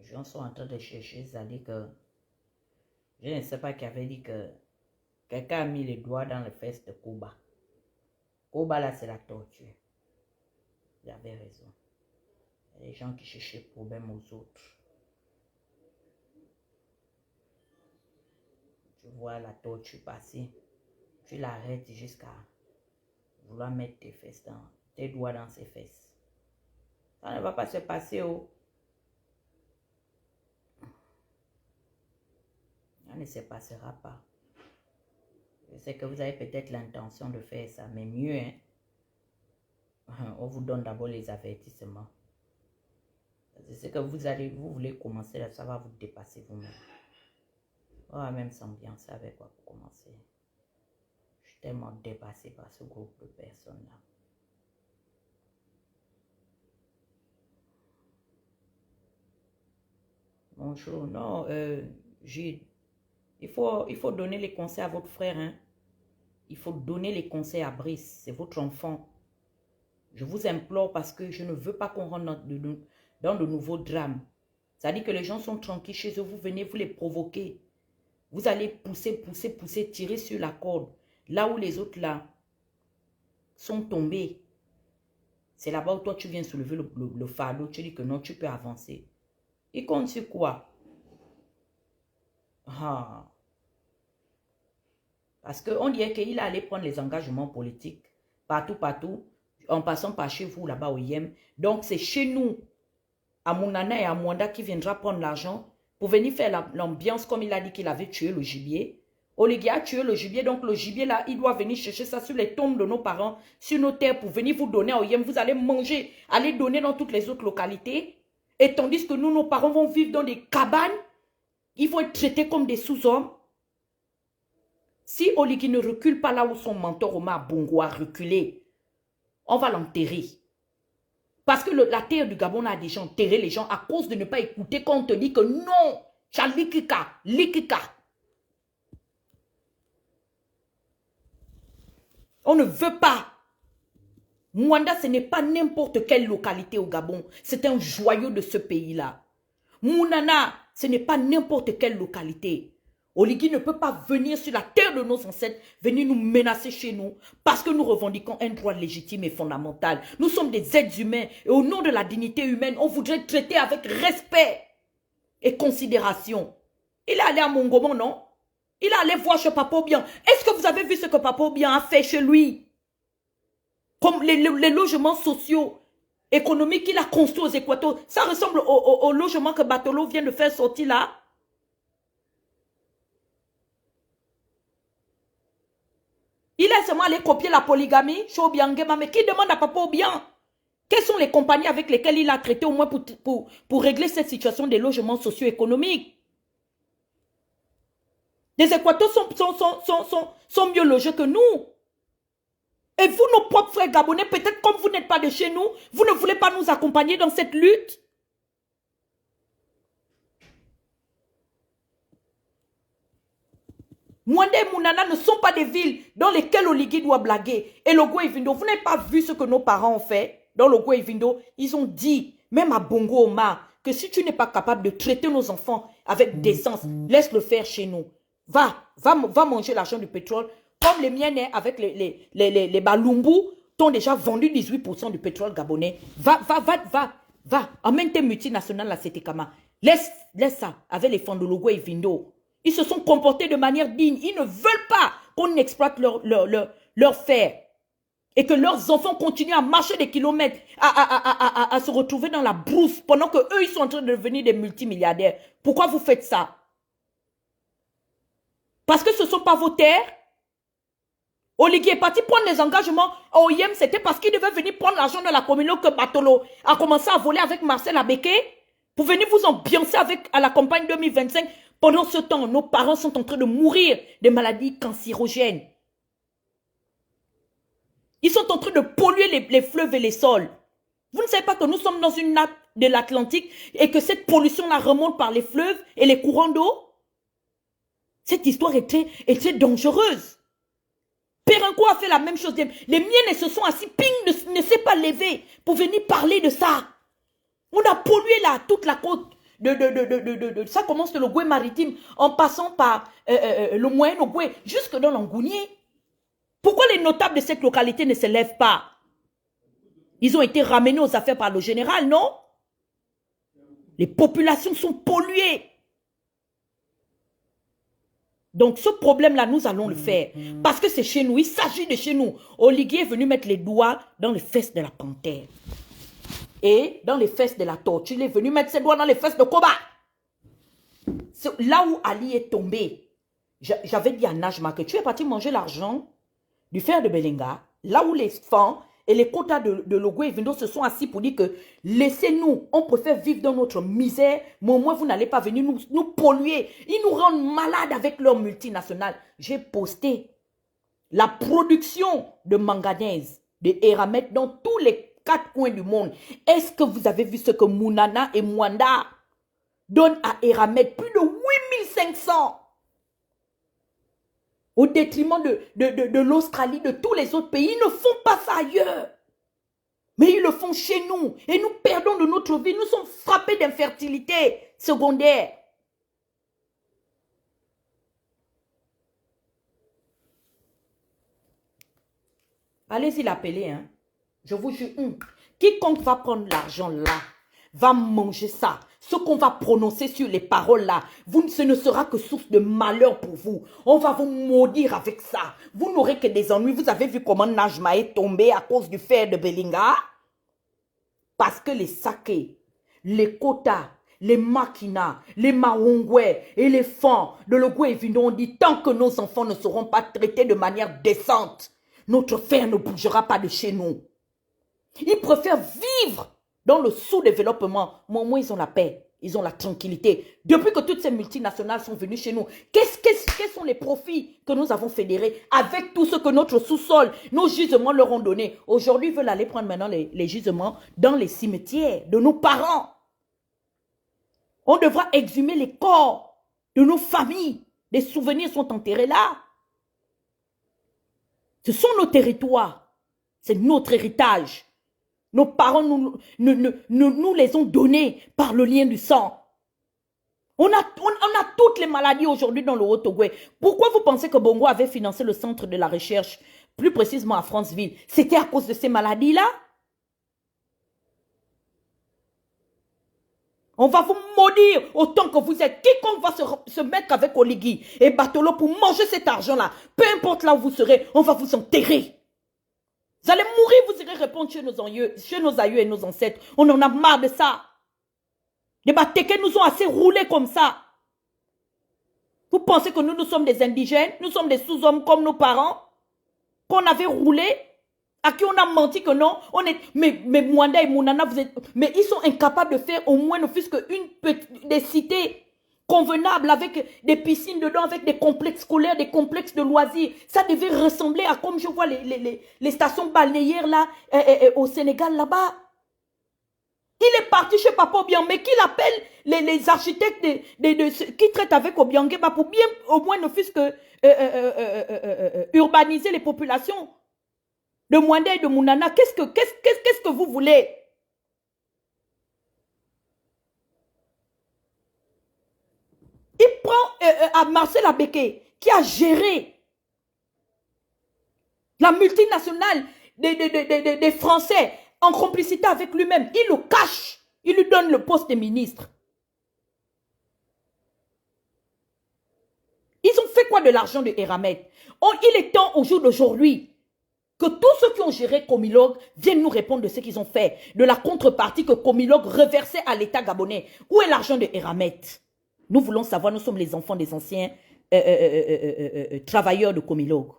gens sont en train de chercher, ça dit que, je ne sais pas qui avait dit que quelqu'un a mis les doigts dans les fesses de Koba. Koba là, c'est la torture. Il avait raison. Il y a des gens qui cherchent les problèmes aux autres. Tu vois la torture passer, tu l'arrêtes jusqu'à vouloir mettre tes doigts dans ses fesses. Ça ne va pas se passer, oh. Ça ne se passera pas. Je sais que vous avez peut-être l'intention de faire ça, mais mieux, hein. On vous donne d'abord les avertissements. C'est que vous voulez commencer là, ça va vous dépasser vous-même. On va même s'ambiancer avec quoi pour commencer. Je suis tellement dépassé par ce groupe de personnes-là. Bonjour, non, Gilles, il faut donner les conseils à votre frère, hein. Il faut donner les conseils à Brice, c'est votre enfant. Je vous implore parce que je ne veux pas qu'on rentre dans de nouveaux drames. Ça dit que les gens sont tranquilles chez eux, vous venez, vous les provoquez. Vous allez pousser, tirer sur la corde. Là où les autres là sont tombés. C'est là-bas où toi tu viens soulever le fardeau, tu dis que non, tu peux avancer. Il compte sur quoi? Ah. Parce qu'on dirait qu'il allait prendre les engagements politiques partout, en passant par chez vous là-bas au Yem. Donc c'est chez nous, à Mounana et à Mwanda, qui viendra prendre l'argent pour venir faire l'ambiance comme il a dit qu'il avait tué le gibier. Oligui a tué le gibier, donc le gibier là, il doit venir chercher ça sur les tombes de nos parents, sur nos terres pour venir vous donner au Yem. Vous allez manger, aller donner dans toutes les autres localités. Et tandis que nous, nos parents vont vivre dans des cabanes, ils vont être traités comme des sous-hommes. Si Oligui ne recule pas là où son mentor Omar Bongo a reculé, on va l'enterrer. Parce que la terre du Gabon a déjà enterré les gens à cause de ne pas écouter quand on te dit que non, likika. On ne veut pas. Mwanda, ce n'est pas n'importe quelle localité au Gabon. C'est un joyau de ce pays-là. Mounana, ce n'est pas n'importe quelle localité. Oligui ne peut pas venir sur la terre de nos ancêtres, venir nous menacer chez nous, parce que nous revendiquons un droit légitime et fondamental. Nous sommes des êtres humains, et au nom de la dignité humaine, on voudrait traiter avec respect et considération. Il est allé à Mongomon, non? Il est allé voir chez Papa Obiang. Est-ce que vous avez vu ce que Papa Obiang a fait chez lui? Comme les logements sociaux, économiques qu'il a construits aux Équateurs, ça ressemble au logement que Batolo vient de faire sortir là. Il est seulement allé copier la polygamie chez Obiangema, mais qui demande à Papa Obiang? Quelles sont les compagnies avec lesquelles il a traité au moins pour régler cette situation des logements socio-économiques? Les Équateurs sont mieux logés que nous. Et vous, nos propres frères gabonais, peut-être comme vous n'êtes pas de chez nous, vous ne voulez pas nous accompagner dans cette lutte? Mwanda et Mounana ne sont pas des villes dans lesquelles Oligui doit blaguer. Et Logo et Vindo, vous n'avez pas vu ce que nos parents ont fait dans Logo et Vindo? Ils ont dit, même à Bongo Omar, que si tu n'es pas capable de traiter nos enfants avec décence, laisse-le faire chez nous. Va manger l'argent du pétrole. Comme les miennes avec les Balumbu t'ont déjà vendu 18% du pétrole gabonais. Va. Emmène tes multinationales à Setekama. Laisse ça avec les fonds de Logo et Vindo. Ils se sont comportés de manière digne. Ils ne veulent pas qu'on exploite leur fer. Et que leurs enfants continuent à marcher des kilomètres, à se retrouver dans la brousse pendant que eux ils sont en train de devenir des multimilliardaires. Pourquoi vous faites ça? Parce que ce ne sont pas vos terres. Oligui est parti prendre les engagements à OIM, c'était parce qu'il devait venir prendre l'argent de la communauté que Batolo a commencé à voler avec Marcel Abeke pour venir vous ambiancer à la campagne 2025. Pendant ce temps, nos parents sont en train de mourir de maladies cancérogènes. Ils sont en train de polluer les fleuves et les sols. Vous ne savez pas que nous sommes dans une nappe de l'Atlantique et que cette pollution-là remonte par les fleuves et les courants d'eau? Cette histoire est très dangereuse. Pérenco a fait la même chose. Les miennes se sont assis, ping, ne s'est pas levé pour venir parler de ça. On a pollué là toute la côte ça commence de l'Ogooué maritime, en passant par le moyen Ogooué, jusque dans l'Angounier. Pourquoi les notables de cette localité ne se lèvent pas? Ils ont été ramenés aux affaires par le général, non? Les populations sont polluées. Donc ce problème-là, nous allons le faire. Parce que c'est chez nous, il s'agit de chez nous. Oligui est venu mettre les doigts dans les fesses de la panthère. Et dans les fesses de la tortue, il est venu mettre ses doigts dans les fesses de Koba. Là où Ali est tombé, j'avais dit à Najma que tu es parti manger l'argent du fer de Belenga, là où les femmes et les quotas de Logoué et Vindo se sont assis pour dire que laissez-nous, on préfère vivre dans notre misère, mais au moins vous n'allez pas venir nous polluer. Ils nous rendent malades avec leurs multinationales. J'ai posté la production de manganèse, de Eramet dans tous les 4 coins du monde. Est-ce que vous avez vu ce que Mounana et Mwanda donnent à Eramet? Plus de 8500 au détriment de l'Australie, de tous les autres pays. Ils ne font pas ça ailleurs. Mais ils le font chez nous. Et nous perdons de notre vie. Nous sommes frappés d'infertilité secondaire. Allez-y l'appeler, hein. Je vous jure, quiconque va prendre l'argent là, va manger ça. Ce qu'on va prononcer sur les paroles là, ce ne sera que source de malheur pour vous. On va vous maudire avec ça. Vous n'aurez que des ennuis. Vous avez vu comment Najma est tombé à cause du fer de Belinga? Parce que les sakés, les quotas, les maquinas, les maongouais et les fans de l'Ogooué et Vindo ont dit tant que nos enfants ne seront pas traités de manière décente, notre fer ne bougera pas de chez nous. Ils préfèrent vivre dans le sous-développement. Mais au moins, ils ont la paix. Ils ont la tranquillité. Depuis que toutes ces multinationales sont venues chez nous, quels sont les profits que nous avons fédérés avec tout ce que notre sous-sol, nos gisements leur ont donné? Aujourd'hui, ils veulent aller prendre maintenant les gisements dans les cimetières de nos parents. On devra exhumer les corps de nos familles. Les souvenirs sont enterrés là. Ce sont nos territoires. C'est notre héritage. Nos parents nous les ont donnés par le lien du sang. On a toutes les maladies aujourd'hui dans le Haut-Ogooué. Pourquoi vous pensez que Bongo avait financé le centre de la recherche, plus précisément à Franceville? C'était à cause de ces maladies-là? On va vous maudire autant que vous êtes. Quiconque va se mettre avec Oligui et Batolo pour manger cet argent-là, peu importe là où vous serez, on va vous enterrer. Vous allez mourir, vous irez répondre chez nos aïeux et nos ancêtres. On en a marre de ça. Les Batékés nous ont assez roulés comme ça. Vous pensez que nous sommes des indigènes? Nous sommes des sous-hommes comme nos parents? Qu'on avait roulé? À qui on a menti que non? Mais Mwanda et Mounana, mais ils sont incapables de faire au moins ne fût-ce des cités convenables avec des piscines dedans, avec des complexes scolaires, des complexes de loisirs. Ça devait ressembler à comme je vois les stations balnéaires là, au Sénégal là-bas. Il est parti chez Papa Obiang, mais qu'il appelle les architectes qui traitent avec Obiangé pour bien au moins ne fût-ce que urbaniser les populations de Mwanda et de Mounana. Qu'est-ce que vous voulez? Il prend à Marcel Abeke, qui a géré la multinationale des Français en complicité avec lui-même. Il le cache. Il lui donne le poste de ministre. Ils ont fait quoi de l'argent de Eramet? Il est temps au jour d'aujourd'hui que tous ceux qui ont géré Comilog viennent nous répondre de ce qu'ils ont fait, de la contrepartie que Comilog reversait à l'État gabonais. Où est l'argent de Eramet? Nous voulons savoir, nous sommes les enfants des anciens travailleurs de Comilog.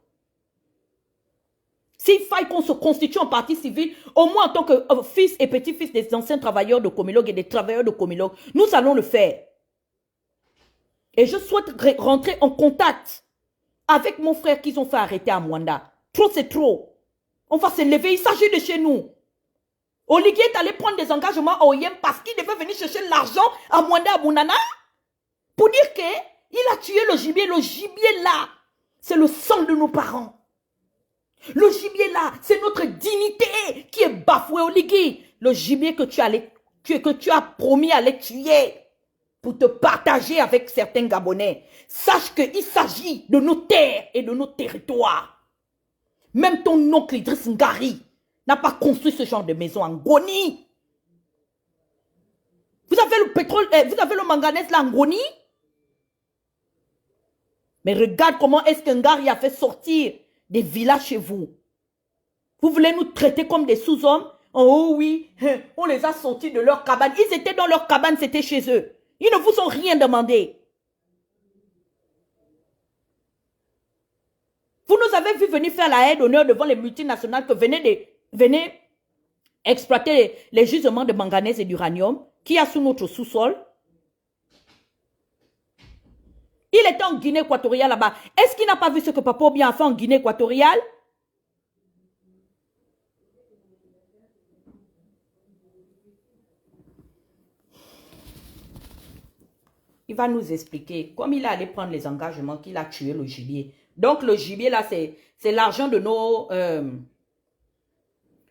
S'il faille qu'on se constitue en partie civile, au moins en tant que fils et petit-fils des anciens travailleurs de Comilog et des travailleurs de Comilog, nous allons le faire. Et je souhaite rentrer en contact avec mon frère qu'ils ont fait arrêter à Mwanda. Trop, c'est trop. On va se lever, il s'agit de chez nous. Oligui est allé prendre des engagements à OIM parce qu'il devait venir chercher l'argent à Mwanda, à Mounana. Pour dire qu'il a tué le gibier. Le gibier là, c'est le sang de nos parents. Le gibier là, c'est notre dignité qui est bafouée, Oligui. Le gibier que tu as promis à les tuer. pour te partager avec certains Gabonais. Sache qu'il s'agit de nos terres et de nos territoires. Même ton oncle Idriss Ngari n'a pas construit ce genre de maison en Ngoni. Vous avez le pétrole, vous avez le manganèse là en Ngoni. Mais regarde comment est-ce que Ngari a fait sortir des villages chez vous. Vous voulez nous traiter comme des sous-hommes? Oh oui, on les a sortis de leur cabane. Ils étaient dans leur cabane, c'était chez eux. Ils ne vous ont rien demandé. Vous nous avez vu venir faire la haie d'honneur devant les multinationales que venaient exploiter les gisements de manganèse et d'uranium qu'il y a sous notre sous-sol. Il était en Guinée équatoriale là-bas. Est-ce qu'il n'a pas vu ce que Papa Obiang a fait en Guinée équatoriale? Il va nous expliquer, comme il est allé prendre les engagements, qu'il a tué le gibier. Donc le gibier là, c'est l'argent de nos...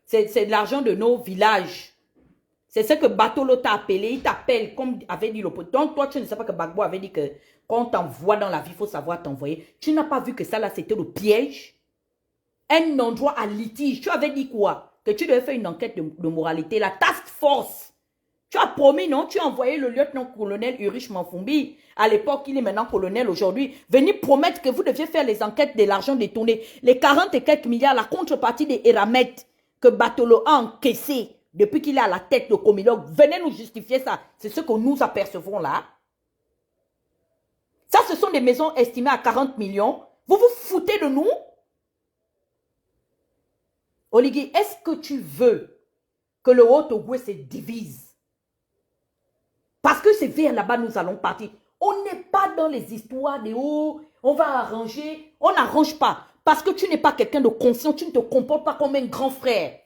c'est l'argent de nos villages. C'est ce que Batolo t'a appelé. Il t'appelle, comme avait dit l'opposition. Donc toi, tu ne sais pas que Gbagbo avait dit que quand on t'envoie dans la vie, il faut savoir t'envoyer. Tu n'as pas vu que ça là, c'était le piège? Un endroit à litige. Tu avais dit quoi? Que tu devais faire une enquête de moralité. La task force. Tu as promis, non? Tu as envoyé le lieutenant-colonel Urich Manfumbi. À l'époque, il est maintenant colonel aujourd'hui. Venir promettre que vous deviez faire les enquêtes de l'argent détourné. Les 40 et quelques milliards, la contrepartie des Eramet que Batolo a encaissé depuis qu'il est à la tête de Comilog. Venez nous justifier ça. C'est ce que nous apercevons là. Ça, ce sont des maisons estimées à 40 millions. Vous vous foutez de nous? Oligui, est-ce que tu veux que le Haut-Ogooué se divise? Parce que c'est vers là-bas nous allons partir. On n'est pas dans les histoires de oh, on va arranger. On n'arrange pas. Parce que tu n'es pas quelqu'un de conscient. Tu ne te comportes pas comme un grand frère.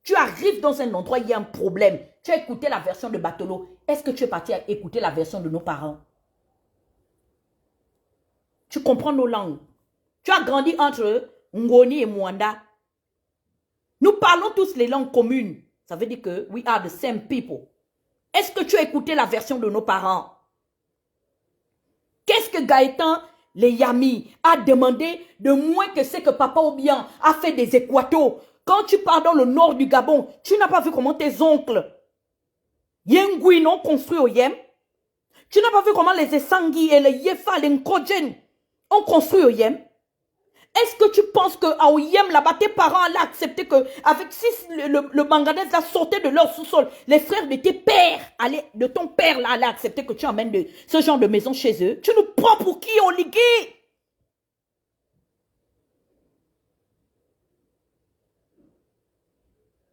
Tu arrives dans un endroit, il y a un problème. Tu as écouté la version de Batolo. Est-ce que tu es parti à écouter la version de nos parents? Tu comprends nos langues. Tu as grandi entre Ngoni et Mwanda. Nous parlons tous les langues communes. Ça veut dire que we are the same people. Est-ce que tu as écouté la version de nos parents? Qu'est-ce que Gaëtan, les Yami, a demandé de moins que ce que Papa Obiang a fait des Équatos? Quand tu pars dans le nord du Gabon, tu n'as pas vu comment tes oncles Yengui n'ont construit au Yem? Tu n'as pas vu comment les Essangui et les Yefa, les Nkodjen ont construit au Yem? Est-ce que tu penses qu'à Oyem, là-bas, tes parents allaient accepter qu'avec si le manganèse là sortait de leur sous-sol, les frères de tes pères, de ton père là, allaient accepter que tu emmènes ce genre de maison chez eux? Tu nous prends pour qui, Oligui?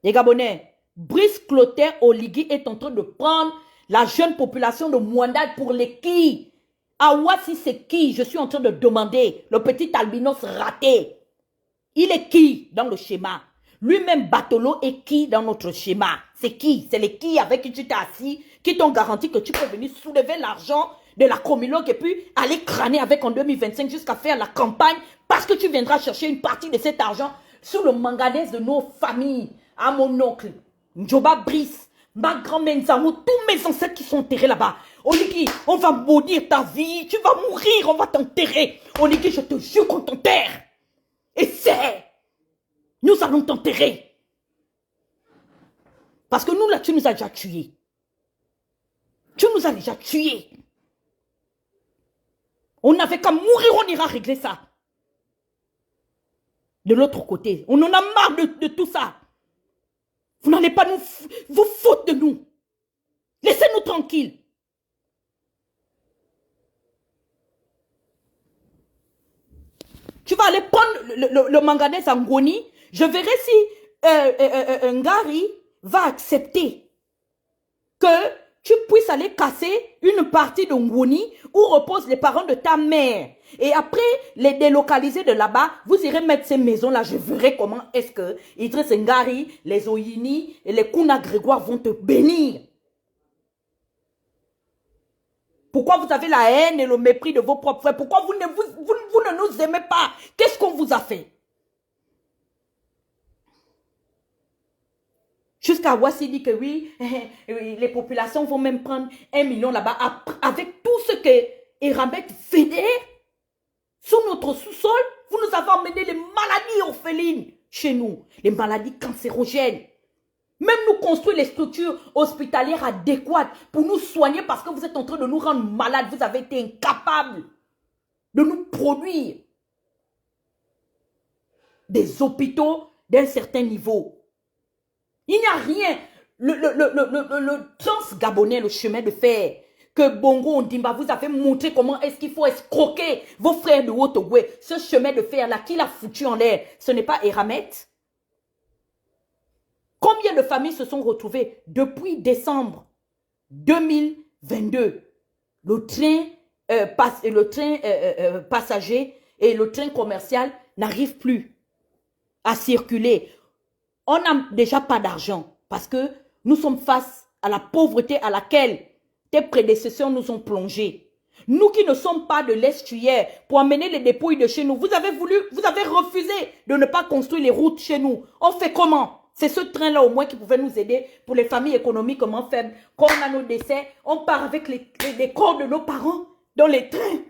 Les Gabonais, Brice Clotaire Oligui est en train de prendre la jeune population de Mwanda pour les qui? Awassi, c'est qui? Je suis en train de demander. Le petit albinos raté. Il est qui dans le schéma? Lui-même, Batolo est qui dans notre schéma? C'est qui? C'est les qui avec qui tu t'es assis, qui t'ont garanti que tu peux venir soulever l'argent de la Comilog et puis aller crâner avec en 2025 jusqu'à faire la campagne parce que tu viendras chercher une partie de cet argent sous le manganèse de nos familles. À mon oncle, Njoba Brice, ma grand-mère Nzamou, tous mes ancêtres qui sont enterrés là-bas. Oligui, on va maudire ta vie, tu vas mourir, on va t'enterrer. Oligui, je te jure qu'on t'enterre. Et c'est, nous allons t'enterrer. Parce que nous, là, tu nous as déjà tués. Tu nous as déjà tués. On n'avait qu'à mourir, on ira régler ça. De l'autre côté, on en a marre de tout ça. Vous n'allez pas vous foutre de nous. Laissez-nous tranquilles. Tu vas aller prendre le manganèse en Ngoni. Je verrai si Ngari va accepter que tu puisses aller casser une partie de Ngoni où reposent les parents de ta mère. Et après, les délocaliser de là-bas, vous irez mettre ces maisons-là. Je verrai comment est-ce que Idriss Ngari, les Oyini et les Kuna Grégoire vont te bénir. Pourquoi vous avez la haine et le mépris de vos propres frères? Pourquoi vous ne nous aimez pas? Qu'est-ce qu'on vous a fait? Jusqu'à Wassi dit que oui, les populations vont même prendre 1 million là-bas. Avec tout ce que Eramet fédère sous notre sous-sol, vous nous avez emmené les maladies orphelines chez nous, les maladies cancérogènes. Même nous construire les structures hospitalières adéquates pour nous soigner parce que vous êtes en train de nous rendre malades. Vous avez été incapables de nous produire des hôpitaux d'un certain niveau. Il n'y a rien. Le trans-gabonais, le chemin de fer, que Bongo Ondimba vous avez montré comment est-ce qu'il faut escroquer vos frères de Haute-Ogooué. Ce chemin de fer-là, qui l'a foutu en l'air? Ce n'est pas Eramet? Combien de familles se sont retrouvées depuis décembre 2022? Le train, passager et le train commercial n'arrivent plus à circuler. On n'a déjà pas d'argent parce que nous sommes face à la pauvreté à laquelle tes prédécesseurs nous ont plongés. Nous qui ne sommes pas de l'estuaire pour amener les dépouilles de chez nous, vous avez refusé de ne pas construire les routes chez nous. On fait comment? C'est ce train-là au moins qui pouvait nous aider pour les familles économiquement faibles. Quand on a nos décès, on part avec les corps de nos parents dans les trains.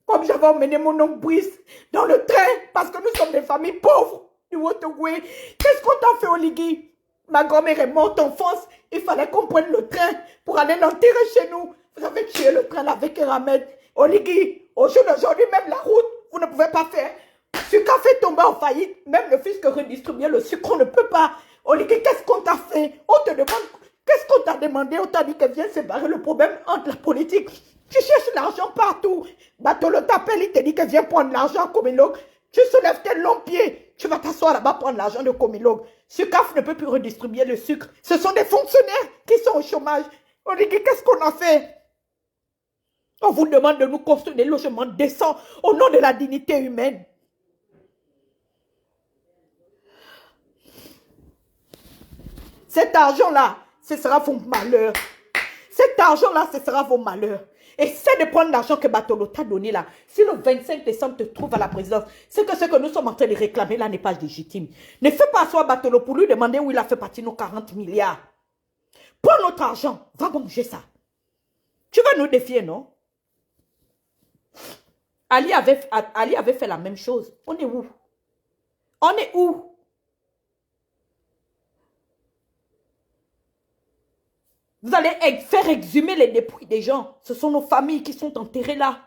Comme j'avais emmené mon oncle Brice dans le train parce que nous sommes des familles pauvres du Haute-Ogooué. Qu'est-ce qu'on t'a fait, Oligui? Ma grand-mère est morte en France. Il fallait qu'on prenne le train pour aller l'enterrer chez nous. Vous avez tué le train avec Eramet. Oligui, au jour d'aujourd'hui, même la route, vous ne pouvez pas faire. Sucre a fait tomber en faillite. Même le fisc redistribuer le sucre, on ne peut pas. Oligui, qu'est-ce qu'on t'a fait? On te demande, qu'est-ce qu'on t'a demandé? On t'a dit que viens séparer le problème entre la politique. Tu cherches l'argent partout. Batolo t'appelle, il te dit que viens prendre l'argent à Comilog. Tu soulèves tes longs pieds. Tu vas t'asseoir là-bas prendre l'argent de Comilog. Sucaf ne peut plus redistribuer le sucre. Ce sont des fonctionnaires qui sont au chômage. Oligui, qu'est-ce qu'on a fait? On vous demande de nous construire des logements décents au nom de la dignité humaine. Cet argent-là, ce sera vos malheurs. Cet argent-là, ce sera vos malheurs. Essaie de prendre l'argent que Batolo t'a donné là. Si le 25 décembre te trouve à la présidence, c'est que ce que nous sommes en train de réclamer là n'est pas légitime. Ne fais pas asseoir Batolo pour lui demander où il a fait partir nos 40 milliards. Prends notre argent, va manger ça. Tu vas nous défier, non? Ali avait fait la même chose. On est où? On est où? Vous allez faire exhumer les dépouilles des gens. Ce sont nos familles qui sont enterrées là.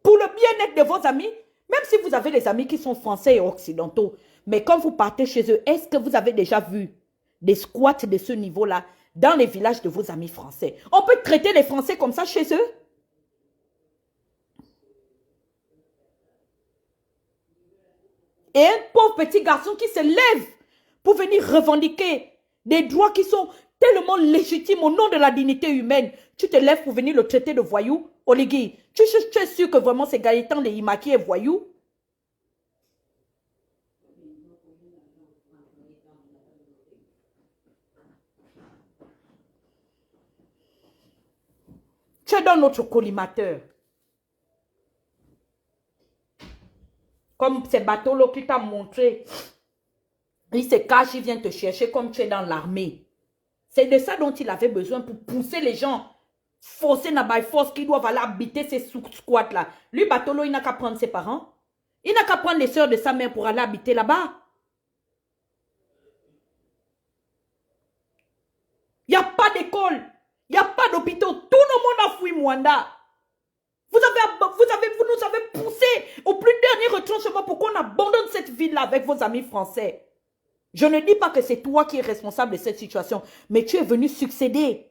Pour le bien-être de vos amis, même si vous avez des amis qui sont français et occidentaux, mais quand vous partez chez eux, est-ce que vous avez déjà vu des squats de ce niveau-là dans les villages de vos amis français? On peut traiter les Français comme ça chez eux? Et un pauvre petit garçon qui se lève pour venir revendiquer des droits qui sont tellement légitimes au nom de la dignité humaine. Tu te lèves pour venir le traiter de voyou, Oligui. Tu es sûr que vraiment c'est Gaëtan de Imaki est voyou? Tu es dans notre collimateur. Comme ces bateaux-là qui t'a montré. Il se cache, il vient te chercher comme tu es dans l'armée. C'est de ça dont il avait besoin pour pousser les gens. Forcer Nabai Force qui doivent aller habiter ces squats là. Lui, Batolo, il n'a qu'à prendre ses parents. Il n'a qu'à prendre les soeurs de sa mère pour aller habiter là-bas. Il n'y a pas d'école. Il n'y a pas d'hôpital. Tout le monde a fui Mwanda. Vous nous avez poussé au plus dernier retranchement pour qu'on abandonne cette ville-là avec vos amis français. Je ne dis pas que c'est toi qui es responsable de cette situation, mais tu es venu succéder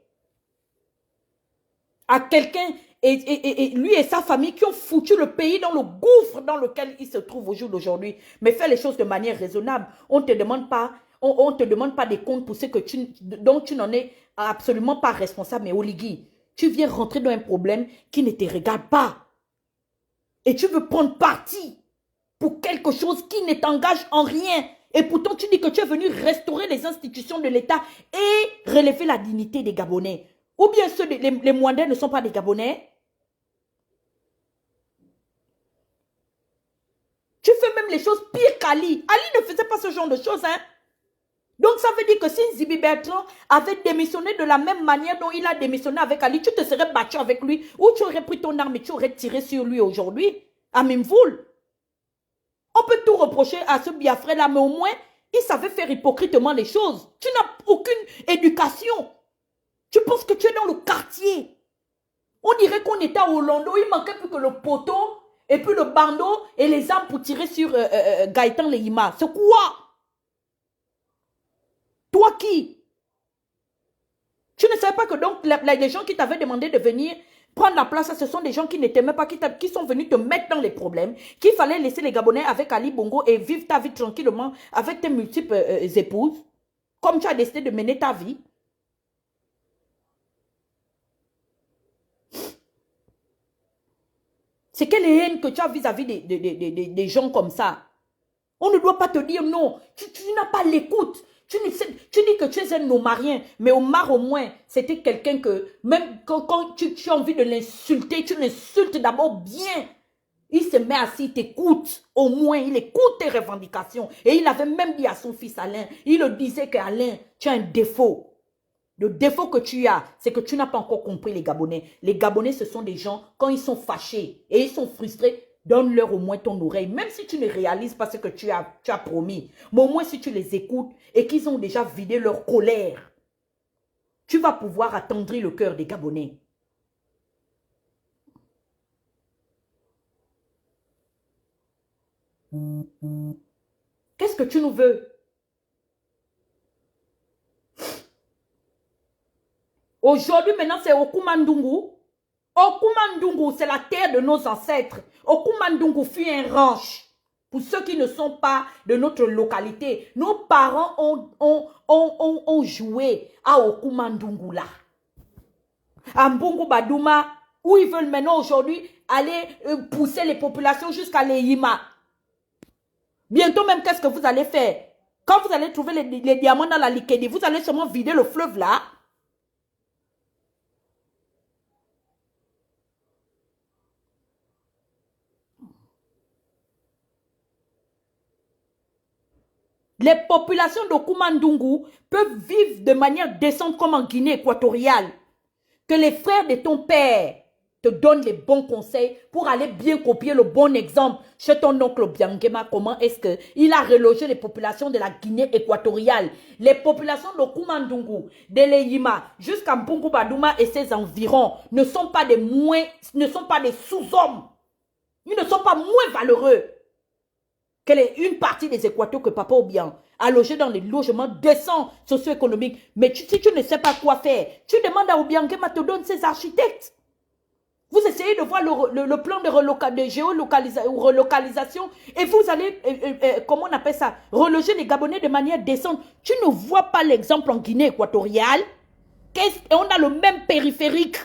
à quelqu'un et lui et sa famille qui ont foutu le pays dans le gouffre dans lequel il se trouve au jour d'aujourd'hui. Mais fais les choses de manière raisonnable. On ne te demande pas, on te demande pas des comptes pour ce que dont tu n'en es absolument pas responsable. Mais Oligui, tu viens rentrer dans un problème qui ne te regarde pas. Et tu veux prendre parti pour quelque chose qui ne t'engage en rien. Et pourtant, tu dis que tu es venu restaurer les institutions de l'État et relever la dignité des Gabonais. Ou bien les Mwandais ne sont pas des Gabonais. Tu fais même des choses pires qu'Ali. Ali ne faisait pas ce genre de choses, hein. Donc, ça veut dire que si Zibi Bertrand avait démissionné de la même manière dont il a démissionné avec Ali, tu te serais battu avec lui, ou tu aurais pris ton arme et tu aurais tiré sur lui aujourd'hui, à Mimvoul. On peut tout reprocher à ce Biafra-là, mais au moins, il savait faire hypocritement les choses. Tu n'as aucune éducation. Tu penses que tu es dans le quartier. On dirait qu'on était à Hollando, il manquait plus que le poteau, et puis le bandeau, et les armes pour tirer sur Gaëtan Lehima. C'est quoi? Toi qui? Tu ne savais pas que donc les gens qui t'avaient demandé de venir prendre la place, ce sont des gens qui ne t'aimaient pas, qui sont venus te mettre dans les problèmes, qu'il fallait laisser les Gabonais avec Ali Bongo et vivre ta vie tranquillement avec tes multiples épouses, comme tu as décidé de mener ta vie. C'est quelle haine que tu as vis-à-vis des gens comme ça? On ne doit pas te dire non, tu n'as pas l'écoute. Tu dis que tu es un Omarien, mais Omar au moins, c'était quelqu'un que, même quand tu as envie de l'insulter, tu l'insultes d'abord bien. Il se met assis, il t'écoute, au moins, il écoute tes revendications. Et il avait même dit à son fils Alain, il le disait qu'Alain, tu as un défaut. Le défaut que tu as, c'est que tu n'as pas encore compris les Gabonais. Les Gabonais, ce sont des gens, quand ils sont fâchés et ils sont frustrés, donne-leur au moins ton oreille, même si tu ne réalises pas ce que tu as promis. Mais au moins si tu les écoutes et qu'ils ont déjà vidé leur colère, tu vas pouvoir attendrir le cœur des Gabonais. Qu'est-ce que tu nous veux? Aujourd'hui, maintenant, c'est Okoumandungu. Okoumandungu, c'est la terre de nos ancêtres. Okoumandungu fut un ranch. Pour ceux qui ne sont pas de notre localité, nos parents ont joué à Okoumandungu là. À Mbungu Badouma, où ils veulent maintenant aujourd'hui aller pousser les populations jusqu'à l'Eyima. Bientôt même, qu'est-ce que vous allez faire? Quand vous allez trouver les diamants dans la Likedi, vous allez seulement vider le fleuve là. Les populations d'Okoumandungu peuvent vivre de manière décente comme en Guinée équatoriale. Que les frères de ton père te donnent les bons conseils pour aller bien copier le bon exemple chez ton oncle Biangema. Comment est-ce qu'il a relogé les populations de la Guinée équatoriale? Les populations d'Okoumandungu, de l'Eyima, jusqu'à Mbungu Badouma et ses environs ne sont pas des sous-hommes. Ils ne sont pas moins valeureux que une partie des Équateurs que papa ou bien a logé dans les logements décents socio-économiques. Mais si tu ne sais pas quoi faire, tu demandes à Obiangema te donne ses architectes. Vous essayez de voir le plan de géolocalisation et vous allez, comment on appelle ça, reloger les Gabonais de manière décente. Tu ne vois pas l'exemple en Guinée équatoriale. On a le même périphérique.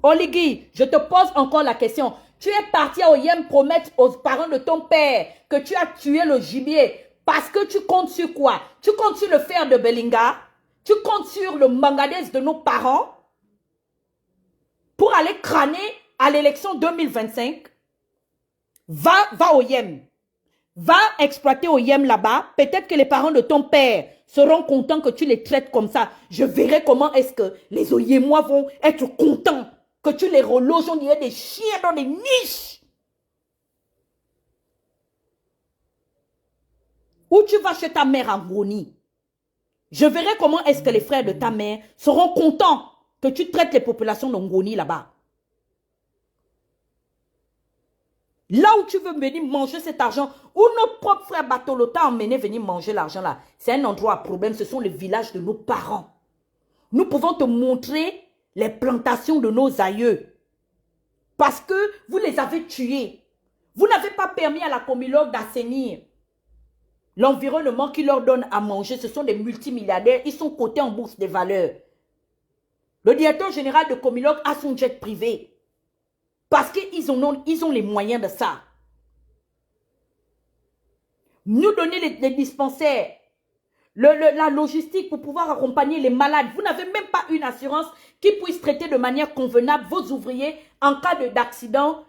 Oligui, je te pose encore la question. Tu es parti à Oyem promettre aux parents de ton père que tu as tué le gibier parce que tu comptes sur quoi? Tu comptes sur le fer de Belinga? Tu comptes sur le manganèse de nos parents pour aller crâner à l'élection 2025? Va au Yem. Va exploiter au Yem là-bas. Peut-être que les parents de ton père seront contents que tu les traites comme ça. Je verrai comment est-ce que les Oyémois vont être contents que tu les reloges. On dirait des chiens dans des niches. Ou tu vas chez ta mère en Goni. Je verrai comment est-ce que les frères de ta mère seront contents que tu traites les populations d'Ongoni là-bas. Là où tu veux venir manger cet argent, où nos propres frères Batolota ont emmené venir manger l'argent là, c'est un endroit à problème, ce sont les villages de nos parents. Nous pouvons te montrer les plantations de nos aïeux. Parce que vous les avez tués. Vous n'avez pas permis à la Comilogue d'assainir l'environnement qui leur donne à manger. Ce sont des multimilliardaires, ils sont cotés en bourse des valeurs. Le directeur général de Comilogue a son jet privé. Parce qu'ils ont les moyens de ça. Nous donner les dispensaires. la logistique pour pouvoir accompagner les malades. Vous n'avez même pas une assurance qui puisse traiter de manière convenable vos ouvriers en cas d'accident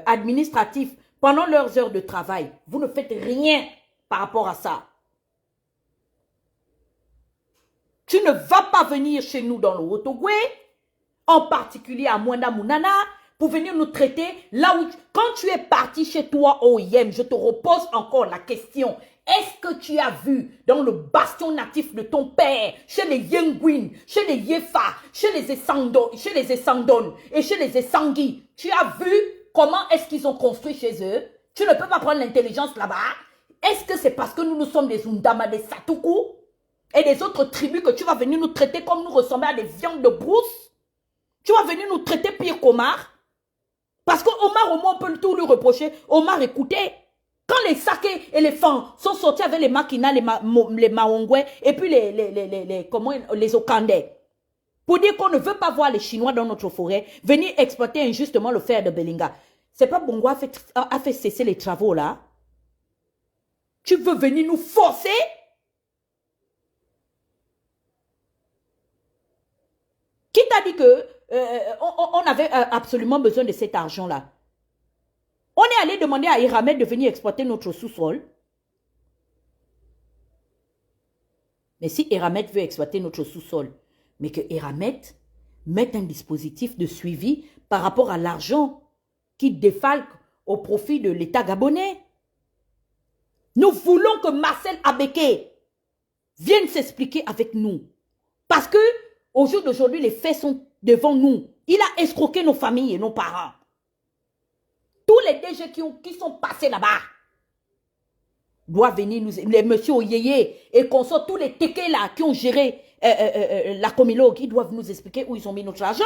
administratif pendant leurs heures de travail. Vous ne faites rien par rapport à ça. Tu ne vas pas venir chez nous dans le Haut-Ogooué, en particulier à Mwanda Mounana, pour venir nous traiter là où... Quand tu es parti chez toi au OIM, je te repose encore la question. Est-ce que tu as vu dans le bastion natif de ton père, chez les Yenguin, chez les Yefa, chez les Essandon et chez les Essangui, tu as vu comment est-ce qu'ils ont construit chez eux? Tu ne peux pas prendre l'intelligence là-bas. Est-ce que c'est parce que nous sommes des Undama, des Satoukou et des autres tribus que tu vas venir nous traiter comme nous ressemblons à des viandes de brousse? Tu vas venir nous traiter pire qu'Omar? Parce qu'Omar, au moins, on peut tout lui reprocher. Omar, écoutez, quand les Saké et les Fans sont sortis avec les Makina, les Maongwe, et puis les Okandais, pour dire qu'on ne veut pas voir les Chinois dans notre forêt, venir exploiter injustement le fer de Belinga. C'est pas Bongo a fait cesser les travaux là. Tu veux venir nous forcer? Qui t'a dit que on avait absolument besoin de cet argent-là? On est allé demander à Eramet de venir exploiter notre sous-sol. Mais si Eramet veut exploiter notre sous-sol, mais que Eramet mette un dispositif de suivi par rapport à l'argent qui défalque au profit de l'État gabonais. Nous voulons que Marcel Abeke vienne s'expliquer avec nous. Parce que au jour d'aujourd'hui, les faits sont devant nous. Il a escroqué nos familles et nos parents. Tous les DG qui sont passés là-bas doivent venir nous... Les messieurs Oyeye et qu'on soit tous les tékés là qui ont géré la Comilogue, ils doivent nous expliquer où ils ont mis notre argent.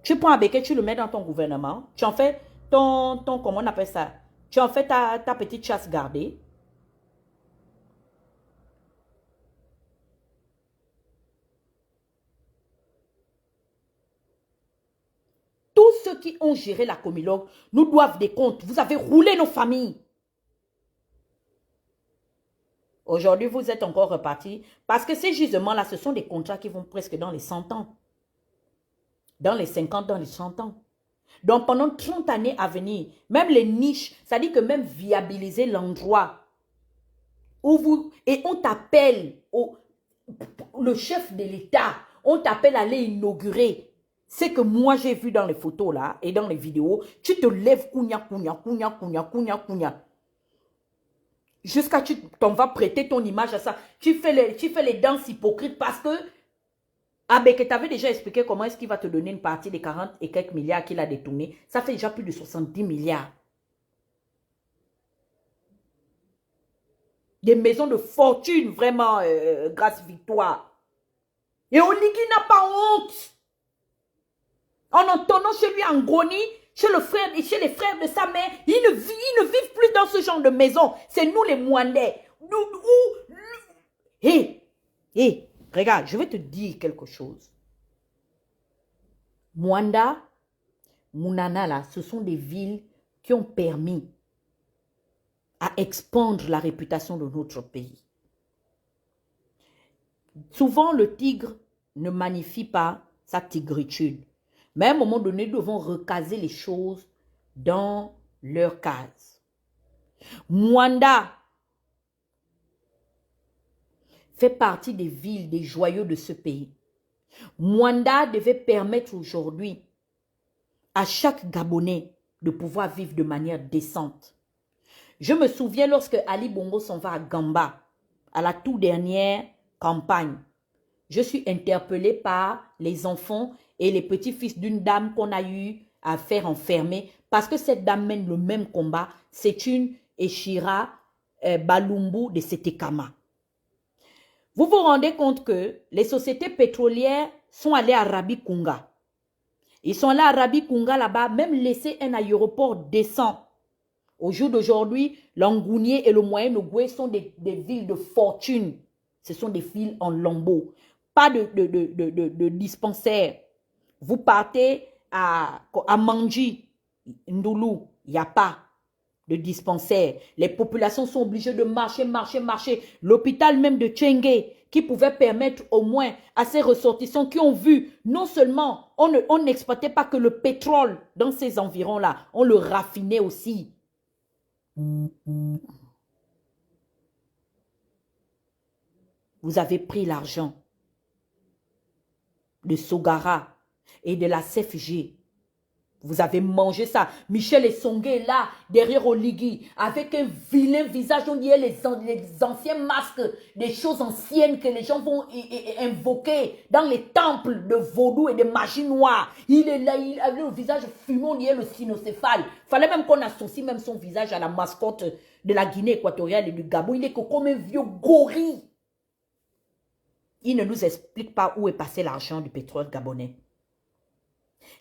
Tu prends Abeke, tu le mets dans ton gouvernement. Tu en fais ton comment on appelle ça? Tu en fais ta petite chasse gardée. Tous ceux qui ont géré la Comilogue nous doivent des comptes. Vous avez roulé nos familles. Aujourd'hui, vous êtes encore repartis. Parce que ces gisements-là, ce sont des contrats qui vont presque dans les 100 ans. Dans les 50, dans les 100 ans. Donc, pendant 30 années à venir, même les niches, ça dit que même viabiliser l'endroit où vous... Et on t'appelle, le chef de l'État, on t'appelle à aller inaugurer. C'est que moi, j'ai vu dans les photos là et dans les vidéos, tu te lèves, kounya. Jusqu'à tu t'en vas prêter ton image à ça. Tu fais les danses hypocrites parce que Abeke t'avait déjà expliqué comment est-ce qu'il va te donner une partie des 40 et quelques milliards qu'il a détournés. Ça fait déjà plus de 70 milliards. Des maisons de fortune, vraiment, grâce Victoire. Et Oligui n'a pas honte. En entendant chez lui en Groni, chez les frères de sa mère, ils ne vivent plus dans ce genre de maison. C'est nous les Mwandais. Hé, regarde, je vais te dire quelque chose. Mwanda, Mounana, là, ce sont des villes qui ont permis à expandre la réputation de notre pays. Souvent, le tigre ne magnifie pas sa tigritude. Mais à un moment donné, nous devons recaser les choses dans leur case. Mwanda fait partie des villes, des joyaux de ce pays. Mwanda devait permettre aujourd'hui à chaque Gabonais de pouvoir vivre de manière décente. Je me souviens lorsque Ali Bongo s'en va à Gamba, à la toute dernière campagne, je suis interpellée par les enfants et les petits-fils d'une dame qu'on a eu à faire enfermer parce que cette dame mène le même combat. C'est une Eshira Balumbu de Setekama. Vous vous rendez compte que les sociétés pétrolières sont allées à Rabi Kunga. Ils sont allés à Rabi Kunga là-bas, même laisser un aéroport décent. Au jour d'aujourd'hui, l'Angounier et le Moyen-Ogooué sont des villes de fortune. Ce sont des villes en lambeaux. Pas de dispensaires. Vous partez à Mandji, Ndoulou, il n'y a pas. de dispensaires. Les populations sont obligées de marcher, marcher, marcher. L'hôpital même de Tchengue, qui pouvait permettre au moins à ces ressortissants qui ont vu, non seulement on n'exploitait pas que le pétrole dans ces environs-là, on le raffinait aussi. Vous avez pris l'argent de Sogara et de la CFG. Vous avez mangé ça. Michel Essongué là, derrière Oligui, avec un vilain visage. On dirait les anciens masques, des choses anciennes que les gens vont invoquer dans les temples de vaudou et de magie noire. Il est là, il a le visage fumant, on dirait le cynocéphale. Fallait même qu'on associe même son visage à la mascotte de la Guinée équatoriale et du Gabon. Il est que comme un vieux gorille. Il ne nous explique pas où est passé l'argent du pétrole gabonais.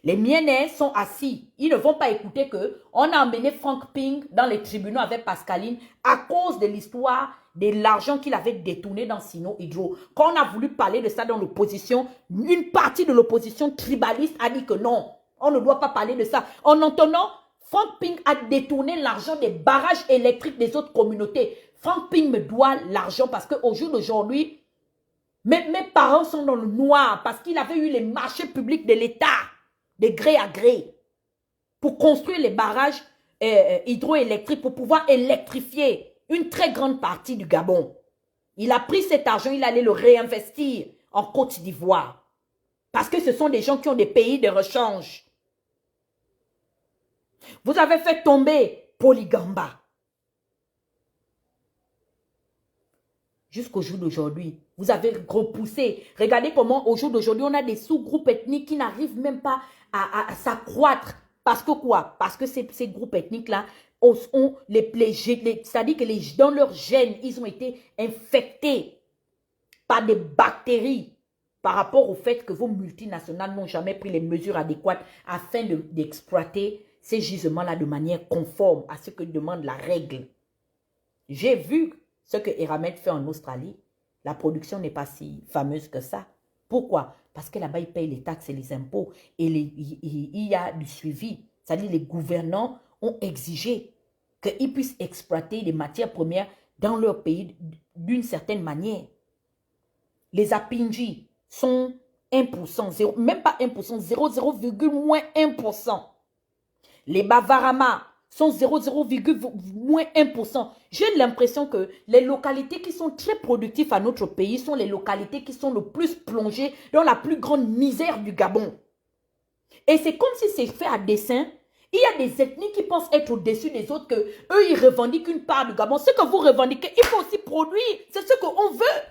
Les Mienais sont assis. Ils ne vont pas écouter que on a emmené Frank Ping dans les tribunaux avec Pascaline à cause de l'histoire de l'argent qu'il avait détourné dans Sino Hydro. Quand on a voulu parler de ça dans l'opposition, une partie de l'opposition tribaliste a dit que non, on ne doit pas parler de ça. En entendant, Frank Ping a détourné l'argent des barrages électriques des autres communautés. Frank Ping me doit l'argent parce qu'au jour d'aujourd'hui, mes parents sont dans le noir parce qu'il avait eu les marchés publics de l'État, de gré à gré, pour construire les barrages hydroélectriques, pour pouvoir électrifier une très grande partie du Gabon. Il a pris cet argent, il allait le réinvestir en Côte d'Ivoire. Parce que ce sont des gens qui ont des pays de rechange. Vous avez fait tomber Polygamba. Jusqu'au jour d'aujourd'hui, vous avez repoussé. Regardez comment au jour d'aujourd'hui, on a des sous-groupes ethniques qui n'arrivent même pas à s'accroître. Parce que quoi? Parce que ces groupes ethniques-là ont c'est-à-dire que dans leurs gènes, ils ont été infectés par des bactéries par rapport au fait que vos multinationales n'ont jamais pris les mesures adéquates afin d'exploiter ces gisements-là de manière conforme à ce que demande la règle. J'ai vu ce que Eramet fait en Australie. La production n'est pas si fameuse que ça. Pourquoi? Parce que là-bas, ils payent les taxes et les impôts. Et il y a du suivi. C'est-à-dire les gouvernants ont exigé qu'ils puissent exploiter des matières premières dans leur pays d'une certaine manière. Les Apinji sont 1%, même pas 1%, 0,1%. Les Bavarama sont 0,1%. J'ai l'impression que les localités qui sont très productives à notre pays sont les localités qui sont le plus plongées dans la plus grande misère du Gabon. Et c'est comme si c'est fait à dessein. Il y a des ethnies qui pensent être au-dessus des autres, que eux ils revendiquent une part du Gabon. Ce que vous revendiquez, il faut aussi produire. C'est ce qu'on veut.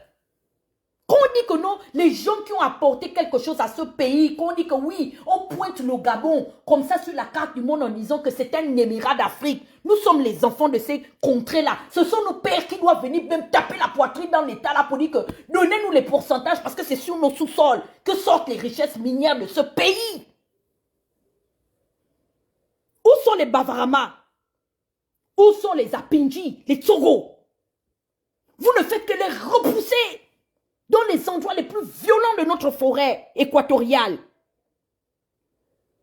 Qu'on dit que non, les gens qui ont apporté quelque chose à ce pays, qu'on dit que oui, on pointe le Gabon comme ça sur la carte du monde en disant que c'est un émirat d'Afrique. Nous sommes les enfants de ces contrées-là. Ce sont nos pères qui doivent venir même taper la poitrine dans l'État là pour dire que donnez-nous les pourcentages parce que c'est sur nos sous-sols que sortent les richesses minières de ce pays. Où sont les Bavarama? Où sont les Apinji, les Tsogo? Vous ne faites que les repousser dans les endroits les plus violents de notre forêt équatoriale.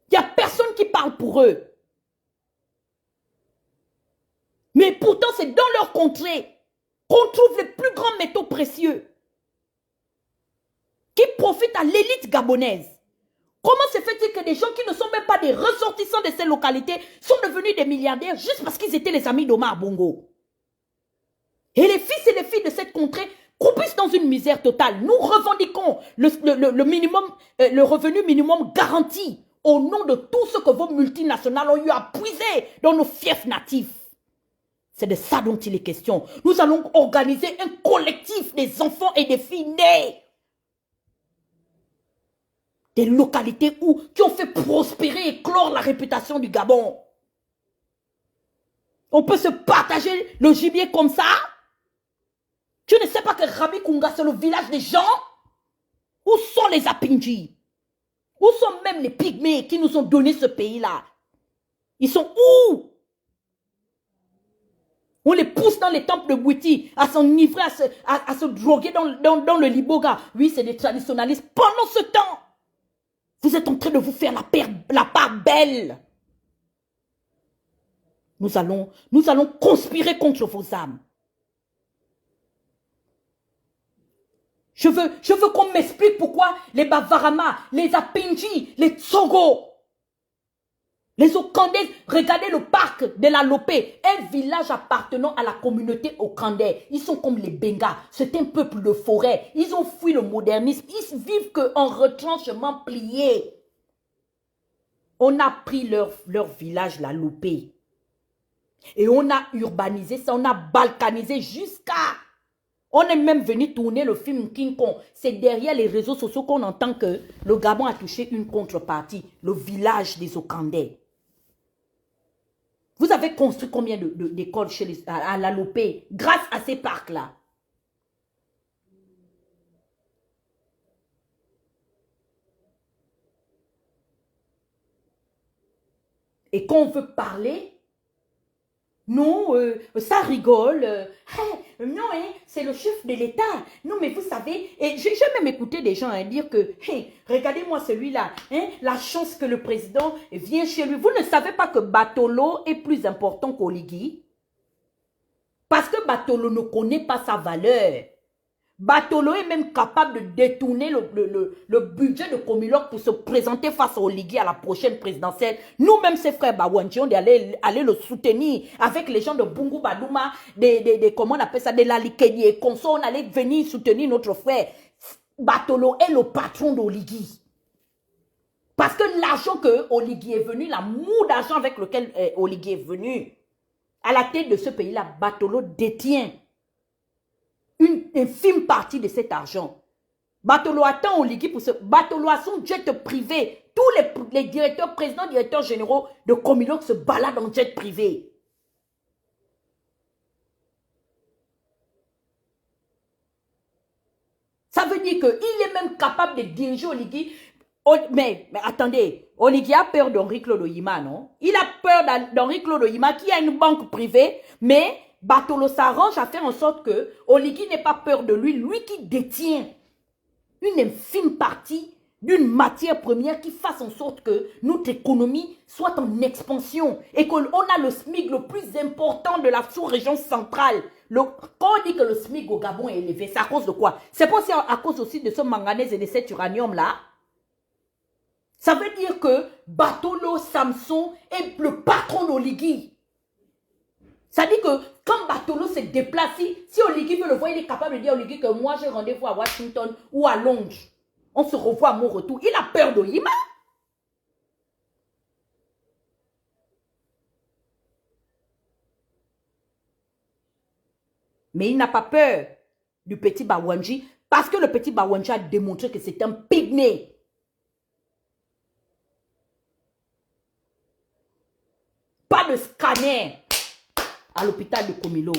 Il n'y a personne qui parle pour eux. Mais pourtant, c'est dans leur contrée qu'on trouve les plus grands métaux précieux qui profitent à l'élite gabonaise. Comment se fait-il que des gens qui ne sont même pas des ressortissants de ces localités sont devenus des milliardaires juste parce qu'ils étaient les amis d'Omar Bongo? Et les fils et les filles de cette contrée croupissent dans une misère totale. Nous revendiquons le minimum, le revenu minimum garanti au nom de tout ce que vos multinationales ont eu à puiser dans nos fiefs natifs. C'est de ça dont il est question. Nous allons organiser un collectif des enfants et des filles nés des localités qui ont fait prospérer et clore la réputation du Gabon. On peut se partager le gibier comme ça? Tu ne sais pas que Rabi Kunga, c'est le village des gens? Où sont les Apinji? Où sont même les Pygmées qui nous ont donné ce pays-là? Ils sont où? On les pousse dans les temples de Bouiti à s'enivrer, à se droguer dans le Liboga. Oui, c'est des traditionalistes. Pendant ce temps, vous êtes en train de vous faire la part belle. Nous allons conspirer contre vos âmes. Je veux qu'on m'explique pourquoi les Bavarama, les Apinji, les Tsogo, les Okandais, regardez le parc de la Lopé, un village appartenant à la communauté Okandais. Ils sont comme les Bengas, c'est un peuple de forêt. Ils ont fui le modernisme, ils vivent qu'en retranchement plié. On a pris leur village, la Lopé. Et on a urbanisé ça, on a balkanisé jusqu'à... On est même venu tourner le film King Kong. C'est derrière les réseaux sociaux qu'on entend que le Gabon a touché une contrepartie, le village des Okandais. Vous avez construit combien d'écoles à la Lopé grâce à ces parcs-là? Et quand on veut parler, non, ça rigole. Non, hein, c'est le chef de l'État. Non, mais vous savez, et j'ai même écouté des gens dire que, hey, regardez-moi celui-là, hein, la chance que le président vient chez lui. Vous ne savez pas que Batolo est plus important qu'Oligui? Parce que Batolo ne connaît pas sa valeur. Batolo est même capable de détourner le budget de Komilok pour se présenter face à Oligui à la prochaine présidentielle. Nous-mêmes, ses frères Bawanji, on est aller le soutenir avec les gens de Bungu Badouma, comment on appelle ça, de la Likedi et Konso. On allait venir soutenir notre frère. Batolo est le patron d'Oligui. Parce que l'argent que Oligui est venu, la moue d'argent avec lequel Oligui est venu, à la tête de ce pays-là, Batolo détient une infime partie de cet argent. Batolo attend Oligui pour ce... Batolo a son jet privé. Tous les directeurs, présidents, directeurs généraux de Komilok se baladent en jet privé. Ça veut dire qu'il est même capable de diriger Oligui. Mais attendez, Oligui a peur d'Henri Claude Oyima, non? Il a peur d'Henri Claude Oyima qui a une banque privée, mais Batolo s'arrange à faire en sorte que Oligui n'ait pas peur de lui, lui qui détient une infime partie d'une matière première qui fasse en sorte que notre économie soit en expansion et qu'on a le SMIC le plus important de la sous-région centrale. Quand on dit que le SMIC au Gabon est élevé, c'est à cause de quoi? C'est pas à cause aussi de ce manganèse et de cet uranium-là. Ça veut dire que Batolo Samson est le patron d'Oligui. Ça dit que quand Batolo se déplace, si Oligui veut le voir, il est capable de dire à Oligui que moi j'ai rendez-vous à Washington ou à Londres. On se revoit à mon retour. Il a peur d'Oyima. Mais il n'a pas peur du petit Bawanji parce que le petit Bawanji a démontré que c'est un pygmée. Pas de scanner à l'hôpital de Komilog.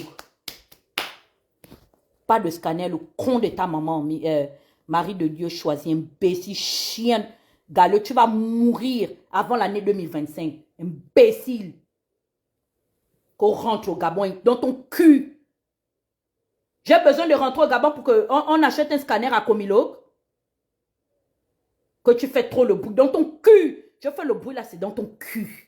Pas de scanner, le con de ta maman, Marie de Dieu choisi, imbécile, chien, galeux, tu vas mourir avant l'année 2025. Imbécile. Qu'on rentre au Gabon dans ton cul. J'ai besoin de rentrer au Gabon pour qu'on achète un scanner à Komilog. Que tu fais trop le bruit dans ton cul. Je fais le bruit là, c'est dans ton cul.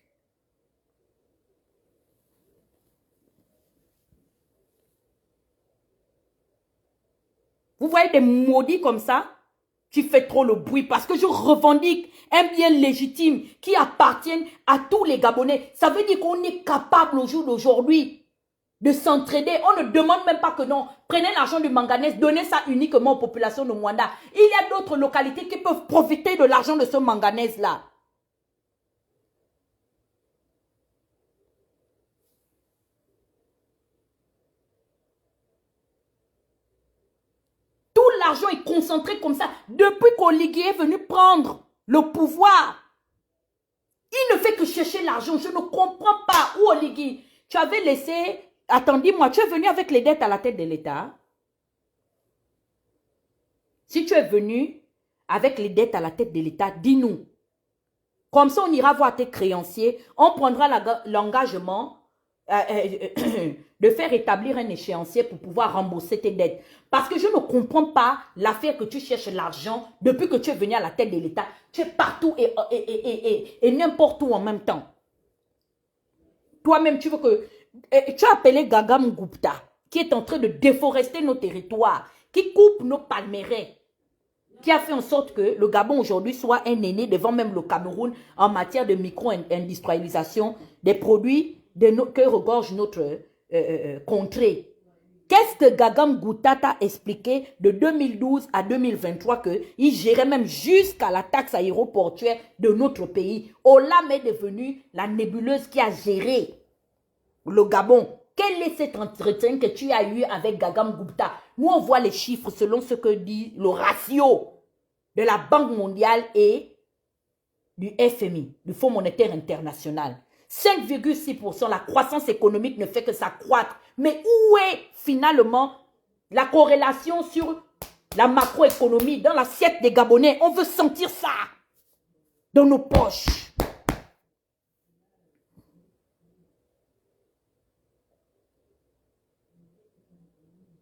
Vous voyez des maudits comme ça? Tu fais trop le bruit parce que je revendique un bien légitime qui appartient à tous les Gabonais. Ça veut dire qu'on est capable au jour d'aujourd'hui de s'entraider. On ne demande même pas que non. Prenez l'argent du manganèse, donnez ça uniquement aux populations de Mwanda. Il y a d'autres localités qui peuvent profiter de l'argent de ce manganèse-là. L'argent est concentré comme ça. Depuis qu'Oligui est venu prendre le pouvoir, il ne fait que chercher l'argent. Je ne comprends pas où Oligui. Tu avais laissé... Attendez-moi, tu es venu avec les dettes à la tête de l'État. Si tu es venu avec les dettes à la tête de l'État, dis-nous. Comme ça, on ira voir tes créanciers. On prendra l'engagement de faire établir un échéancier pour pouvoir rembourser tes dettes. Parce que je ne comprends pas l'affaire que tu cherches l'argent depuis que tu es venu à la tête de l'État. Tu es partout et n'importe où en même temps. Toi-même, tu veux que... tu as appelé Gagam Gupta, qui est en train de déforester nos territoires, qui coupe nos palmeraies, qui a fait en sorte que le Gabon aujourd'hui soit un aîné devant même le Cameroun en matière de micro-industrialisation des produits que regorge notre contrée. Qu'est-ce que Gagam Gouta t'a expliqué de 2012 à 2023 qu'il gérait même jusqu'à la taxe aéroportuaire de notre pays? Olam est devenu la nébuleuse qui a géré le Gabon. Quel est cet entretien que tu as eu avec Gagam Gupta? Nous, on voit les chiffres selon ce que dit le ratio de la Banque mondiale et du FMI, du Fonds monétaire international. 5,6%, la croissance économique ne fait que s'accroître. Mais où est finalement la corrélation sur la macroéconomie dans l'assiette des Gabonais? On veut sentir ça dans nos poches.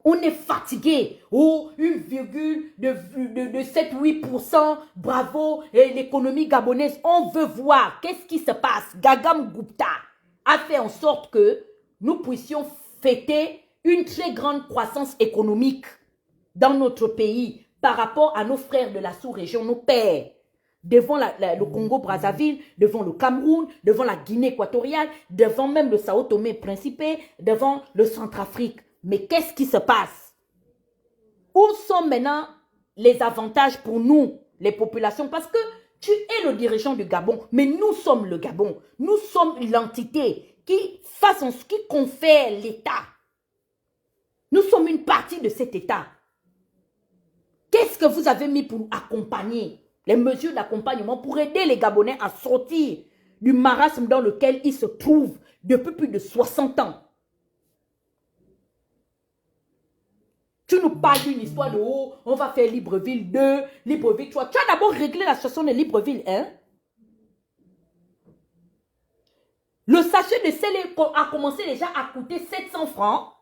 On est fatigué. Oh, une virgule de 7-8%. Bravo, l'économie gabonaise. On veut voir qu'est-ce qui se passe. Gagam Gupta a fait en sorte que nous puissions fêter une très grande croissance économique dans notre pays par rapport à nos frères de la sous-région, nos pères. Devant le Congo-Brazzaville, devant le Cameroun, devant la Guinée équatoriale, devant même le Sao Tomé et Principe, devant le Centrafrique. Mais qu'est-ce qui se passe? Où sont maintenant les avantages pour nous, les populations? Parce que tu es le dirigeant du Gabon, mais nous sommes le Gabon. Nous sommes l'entité qui confère l'État. Nous sommes une partie de cet État. Qu'est-ce que vous avez mis pour accompagner? Les mesures d'accompagnement pour aider les Gabonais à sortir du marasme dans lequel ils se trouvent depuis plus de 60 ans. Tu nous parles d'une histoire de oh, on va faire Libreville 2, Libreville 3. Tu as d'abord réglé la situation de Libreville 1. Le sachet de sel a commencé déjà à coûter 700 francs.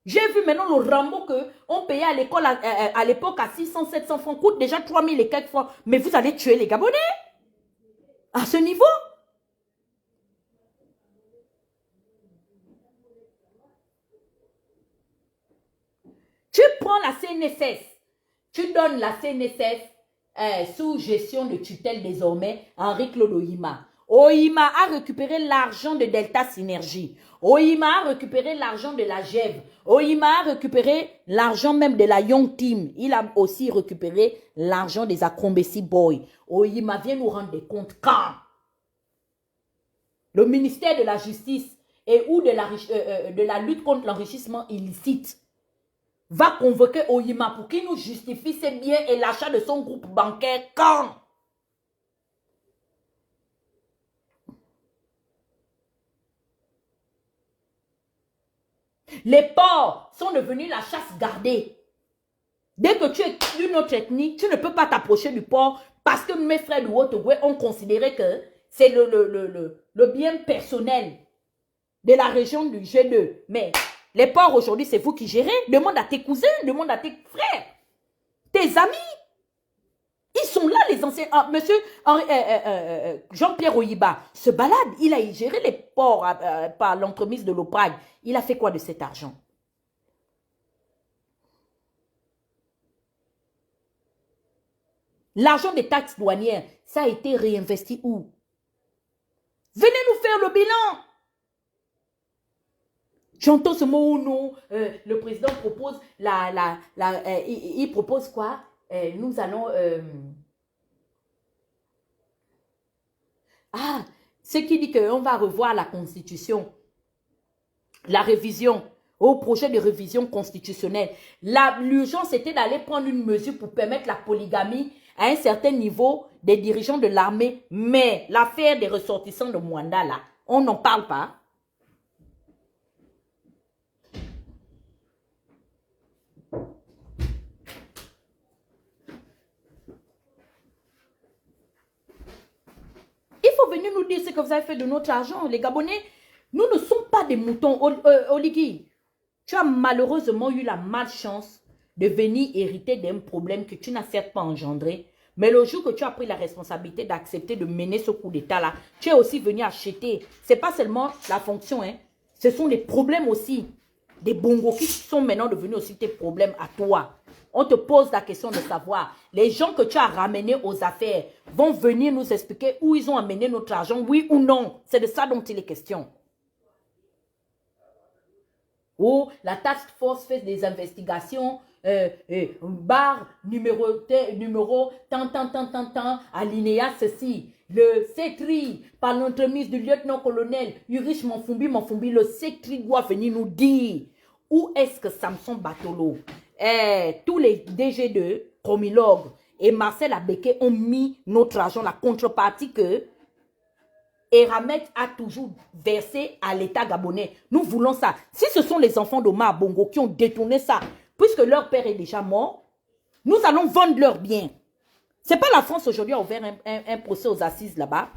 J'ai vu maintenant le Rambo qu'on payait à l'école à l'époque à 600-700 francs, coûte déjà 3000 et quelques francs. Mais vous allez tuer les Gabonais à ce niveau? Tu prends la CNSS, tu donnes la CNSS sous gestion de tutelle désormais à Henri-Claude Ohima. Ohima a récupéré l'argent de Delta Synergie. Ohima a récupéré l'argent de la GEV. Ohima a récupéré l'argent même de la Young Team. Il a aussi récupéré l'argent des Acrombessi Boys. Ohima vient nous rendre des comptes quand? Le ministère de la Justice et ou de la lutte contre l'enrichissement illicite va convoquer Ohima pour qu'il nous justifie ses biens et l'achat de son groupe bancaire quand? Les porcs sont devenus la chasse gardée. Dès que tu es d'une autre ethnie, tu ne peux pas t'approcher du porc parce que mes frères de Haute-Ouai ont considéré que c'est le bien personnel de la région du G2. Mais les porcs aujourd'hui, c'est vous qui gérez. Demande à tes cousins, demande à tes frères, tes amis. Ils sont là, les anciens. Ah, monsieur Jean-Pierre Oyiba se balade. Il a géré les ports par l'entremise de l'OPRAG. Il a fait quoi de cet argent? L'argent des taxes douanières, ça a été réinvesti où? Venez nous faire le bilan. J'entends ce mot ou non. Le président propose il propose quoi? Nous allons... ce qui dit qu'on va revoir la Constitution. La révision. Au projet de révision constitutionnelle. L'urgence était d'aller prendre une mesure pour permettre la polygamie à un certain niveau des dirigeants de l'armée. Mais l'affaire des ressortissants de Mwanda, là, on n'en parle pas. Il faut venir nous dire ce que vous avez fait de notre argent. Les Gabonais, nous ne sommes pas des moutons. Oligui, tu as malheureusement eu la malchance de venir hériter d'un problème que tu n'as certes pas engendré Mais le jour que tu as pris la responsabilité d'accepter de mener ce coup d'État-là, tu es aussi venu acheter. Ce n'est pas seulement la fonction, hein. Ce sont les problèmes aussi. Des bongos qui sont maintenant devenus aussi tes problèmes à toi. On te pose la question de savoir, les gens que tu as ramenés aux affaires vont venir nous expliquer où ils ont amené notre argent, oui ou non. C'est de ça dont il est question. Ou la task force fait des investigations, barre, numéro, tant, alinéa, ceci. Le CETRI, par l'entremise du lieutenant-colonel Urish Monfumbi, le CETRI doit venir nous dire où est-ce que Samson Batolo, tous les DG2, Comilog et Marcel Abeke ont mis notre argent, la contrepartie que Eramet a toujours versé à l'État gabonais. Nous voulons ça. Si ce sont les enfants d'Omar Bongo qui ont détourné ça, puisque leur père est déjà mort, nous allons vendre leurs biens. Ce n'est pas la France aujourd'hui a ouvert un procès aux assises là-bas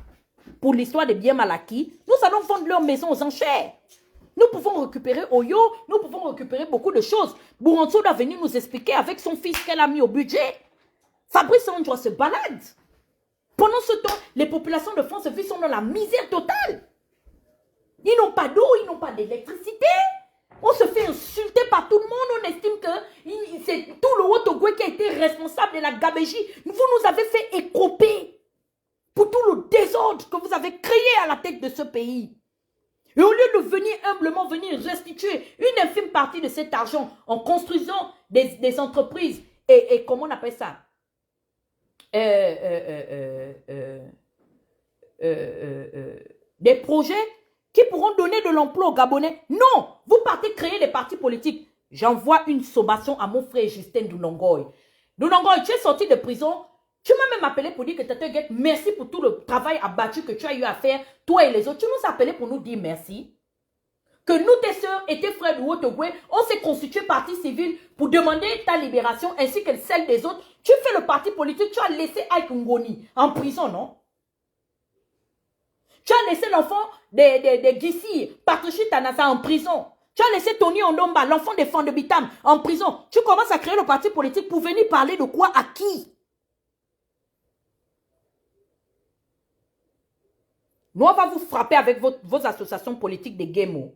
pour l'histoire des biens mal acquis. Nous allons vendre leurs maisons aux enchères. Nous pouvons récupérer Oyo, nous pouvons récupérer beaucoup de choses. Bouranso doit venir nous expliquer avec son fils qu'elle a mis au budget. Fabrice Andjoua se balade. Pendant ce temps, les populations de France sont dans la misère totale. Ils n'ont pas d'eau, ils n'ont pas d'électricité. On se fait insulter par tout le monde. On estime que c'est tout le Haut-Togo qui a été responsable de la gabégie. Vous nous avez fait écoper pour tout le désordre que vous avez créé à la tête de ce pays. Et au lieu de venir humblement restituer une infime partie de cet argent en construisant des entreprises et comment on appelle ça? Des projets qui pourront donner de l'emploi aux Gabonais. Non, vous partez créer des partis politiques. J'envoie une sommation à mon frère Justin Dunongoy. Dunongoy, tu es sorti de prison. Tu m'as même appelé pour dire que Tete, merci pour tout le travail abattu que tu as eu à faire, toi et les autres. Tu nous as appelé pour nous dire merci. Que nous, tes soeurs et tes frères du Haut-Togo, on s'est constitué parti civil pour demander ta libération ainsi que celle des autres. Tu fais le parti politique, tu as laissé Ike Ngoni en prison, non? Tu as laissé l'enfant de Gissi, Patricia Tanassa en prison. Tu as laissé Tony Ondomba, l'enfant des Fonds de Bitam, en prison. Tu commences à créer le parti politique pour venir parler de quoi à qui? Nous, on va vous frapper avec vos associations politiques de Guémo.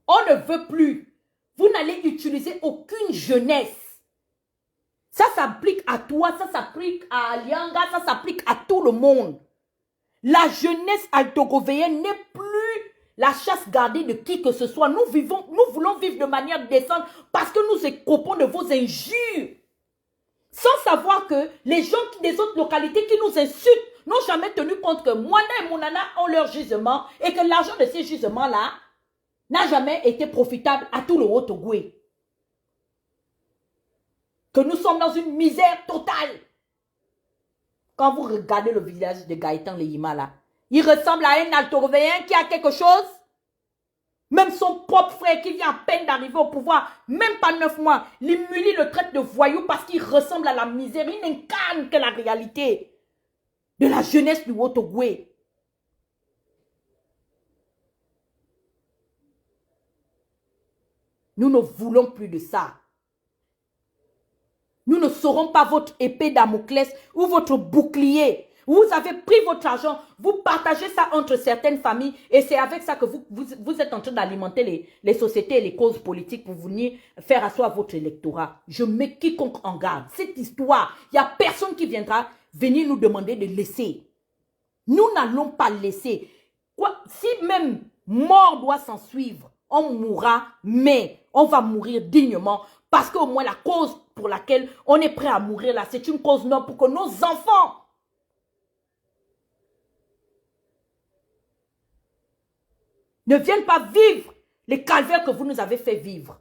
On ne veut plus. Vous n'allez utiliser aucune jeunesse. Ça s'applique à toi, ça s'applique à Alianga, ça s'applique à tout le monde. La jeunesse altogovéenne n'est plus la chasse gardée de qui que ce soit. Nous voulons vivre de manière décente parce que nous écopons de vos injures. Sans savoir que les gens des autres localités qui nous insultent n'ont jamais tenu compte que Moana et Mounana ont leur gisement et que l'argent de ces gisements-là n'a jamais été profitable à tout le Haut-Togo. Que nous sommes dans une misère totale. Quand vous regardez le village de Gaëtan Leyima là, il ressemble à un altogovéen qui a quelque chose. Même son propre frère qui vient à peine d'arriver au pouvoir, même pas 9 mois, l'immunie le traite de voyou parce qu'il ressemble à la misère. Il n'incarne que la réalité de la jeunesse du Haut-Togo. Nous ne voulons plus de ça. Nous ne serons pas votre épée Damoclès ou votre bouclier. Vous avez pris votre argent, vous partagez ça entre certaines familles et c'est avec ça que vous êtes en train d'alimenter les sociétés et les causes politiques pour venir faire asseoir votre électorat. Je mets quiconque en garde. Cette histoire, il n'y a personne qui viendra venir nous demander de laisser. Nous n'allons pas laisser. Quoi, si même mort doit s'en suivre, on mourra, mais on va mourir dignement parce qu'au moins la cause pour laquelle on est prêt à mourir là, c'est une cause noble pour que nos enfants ne viennent pas vivre les calvaires que vous nous avez fait vivre.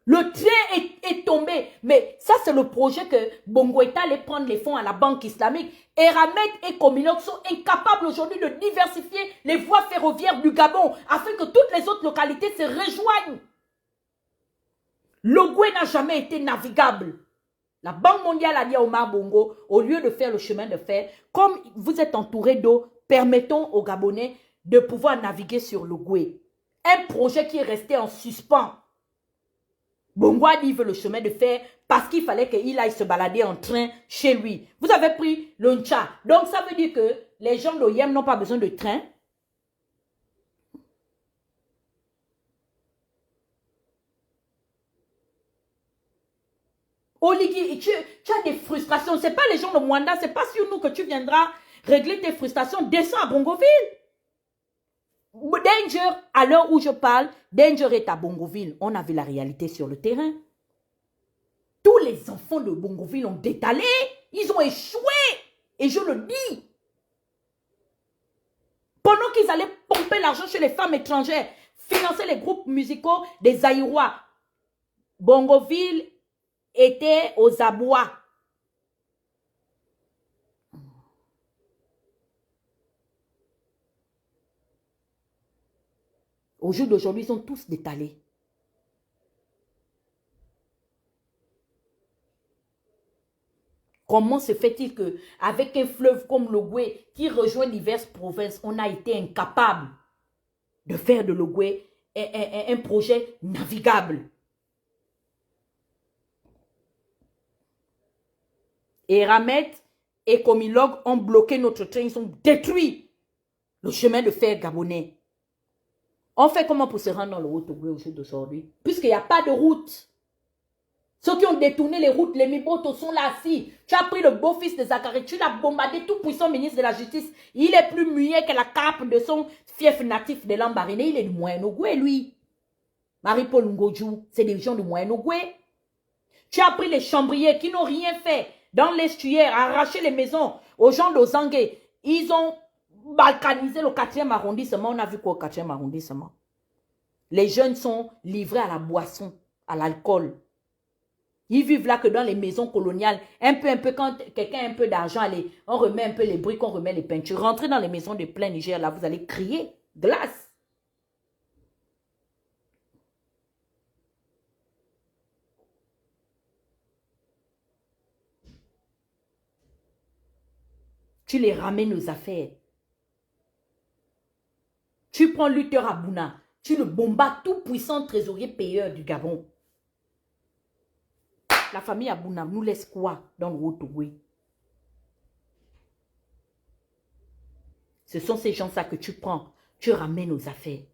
Le train est tombé, mais ça c'est le projet que Bongo État allait prendre les fonds à la banque islamique. Eramet et Komilok sont incapables aujourd'hui de diversifier les voies ferroviaires du Gabon afin que toutes les autres localités se rejoignent. L'Ogoué n'a jamais été navigable. La Banque mondiale a dit à Omar Bongo, au lieu de faire le chemin de fer, comme vous êtes entouré d'eau, permettons aux Gabonais de pouvoir naviguer sur l'Ogoué. Un projet qui est resté en suspens. Bongo a dit qu'il veut le chemin de fer parce qu'il fallait qu'il aille se balader en train chez lui. Vous avez pris le Ncha. Donc, ça veut dire que les gens d'Oyem n'ont pas besoin de train. Oligui, tu as des frustrations. Ce n'est pas les gens de Mwanda, ce n'est pas sur nous que tu viendras régler tes frustrations. Descends à Bongoville. Danger, à l'heure où je parle, Danger est à Bongoville. On a vu la réalité sur le terrain. Tous les enfants de Bongoville ont détalé. Ils ont échoué. Et je le dis. Pendant qu'ils allaient pomper l'argent chez les femmes étrangères, financer les groupes musicaux des Aïrois, Bongoville était aux abois. Au jour d'aujourd'hui, ils sont tous détalés. Comment se fait-il qu'avec un fleuve comme l'Ogooué qui rejoint diverses provinces, on a été incapable de faire de l'Ogooué un projet navigable? Et Ramet et Comilog ont bloqué notre train, ils ont détruit le chemin de fer gabonais. On fait comment pour se rendre dans le Haut-Ogooué au jour d'aujourd'hui? Puisqu'il n'y a pas de route. Ceux qui ont détourné les routes, les Miboto sont là assis. Tu as pris le beau-fils de Zachary, tu l'as bombardé, tout puissant ministre de la Justice. Il est plus muet que la cape de son fief natif de Lambaréné. Il est du Moyen-Ogooué, lui. Marie-Paul Ngojou, c'est des gens du Moyen-Ogooué. Tu as pris les chambriers qui n'ont rien fait dans l'estuaire, arraché les maisons aux gens d'Ozangue. Ils ont balkanisé le 4e arrondissement. On a vu quoi au 4e arrondissement? Les jeunes sont livrés à la boisson, à l'alcool. Ils vivent là que dans les maisons coloniales. Un peu, quand quelqu'un a un peu d'argent, allez, on remet un peu les briques, on remet les peintures. Rentrez dans les maisons de plein Niger, là, vous allez crier. Glace. Tu les ramènes aux affaires. Tu prends Luther Abouna, tu le bombardes tout puissant trésorier payeur du Gabon. La famille Abouna nous laisse quoi dans le Haut-Ogooué? Ce sont ces gens-là que tu prends, tu ramènes aux affaires.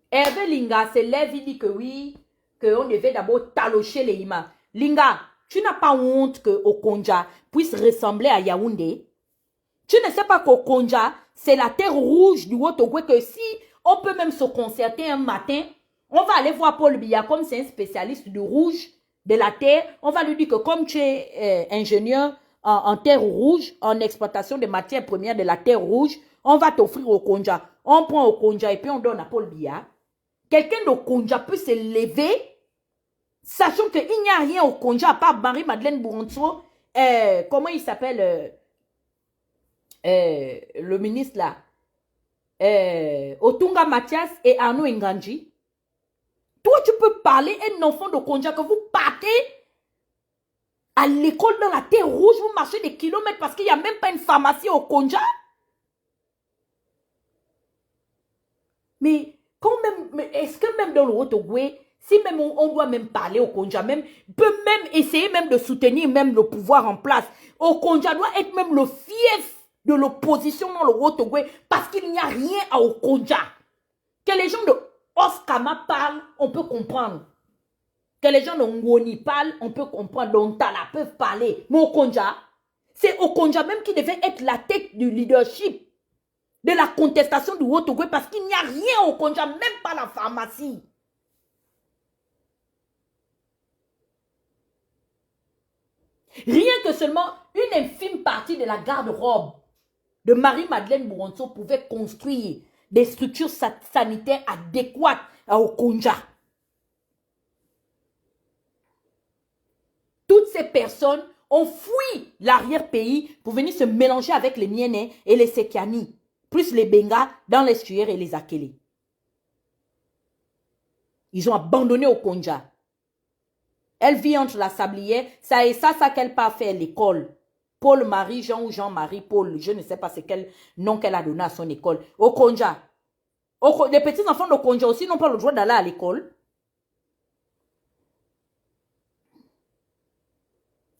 Hervé Linga se lève, il dit que oui, qu'on devait d'abord talocher les imams. Linga, tu n'as pas honte que Okonja puisse ressembler à Yaoundé? Tu ne sais pas qu'Okonja, c'est la terre rouge du Haut-Ogooué, que si on peut même se concerter un matin, on va aller voir Paul Biya, comme c'est un spécialiste du rouge de la terre, on va lui dire que comme tu es ingénieur en terre rouge, en exploitation des matières premières de la terre rouge, on va t'offrir Okonja. On prend Okonja et puis on donne à Paul Biya. Quelqu'un d'Okonja peut se lever, sachant qu'il n'y a rien au Okonja à part Marie-Madeleine Bouronso, comment il s'appelle le ministre là, Otunga Mathias et Arnaud Nganji. Toi, tu peux parler à un enfant d'Okonja que vous partez à l'école dans la terre rouge, vous marchez des kilomètres parce qu'il n'y a même pas une pharmacie au Okonja. Mais quand même, est-ce que même dans le Haut-Ogooué, si même on doit même parler au Okonja, même, peut même essayer même de soutenir même le pouvoir en place. Okonja doit être même le fief de l'opposition dans le Haut-Ogooué parce qu'il n'y a rien à Okonja. Que les gens de Oskama parlent, on peut comprendre. Que les gens de Ngoni parlent, on peut comprendre. Dontala peuvent parler. Mais Okonja, c'est Okonja même qui devait être la tête du leadership de la contestation du Haut-Ogooué parce qu'il n'y a rien au Okonja, même pas la pharmacie. Rien que seulement une infime partie de la garde-robe de Marie-Madeleine Bouronso pouvait construire des structures sanitaires adéquates à Okonja. Toutes ces personnes ont fui l'arrière-pays pour venir se mélanger avec les Mienais et les Sekiani, plus les Benga dans l'estuaire et les Akele. Ils ont abandonné Okonja. Elle vit entre la sablière, ça et ça qu'elle part faire l'école. Paul-Marie Jean ou Jean-Marie Paul, je ne sais pas c'est quel nom qu'elle a donné à son école. Okonja. Les petits-enfants d'Okonja aussi n'ont pas le droit d'aller à l'école.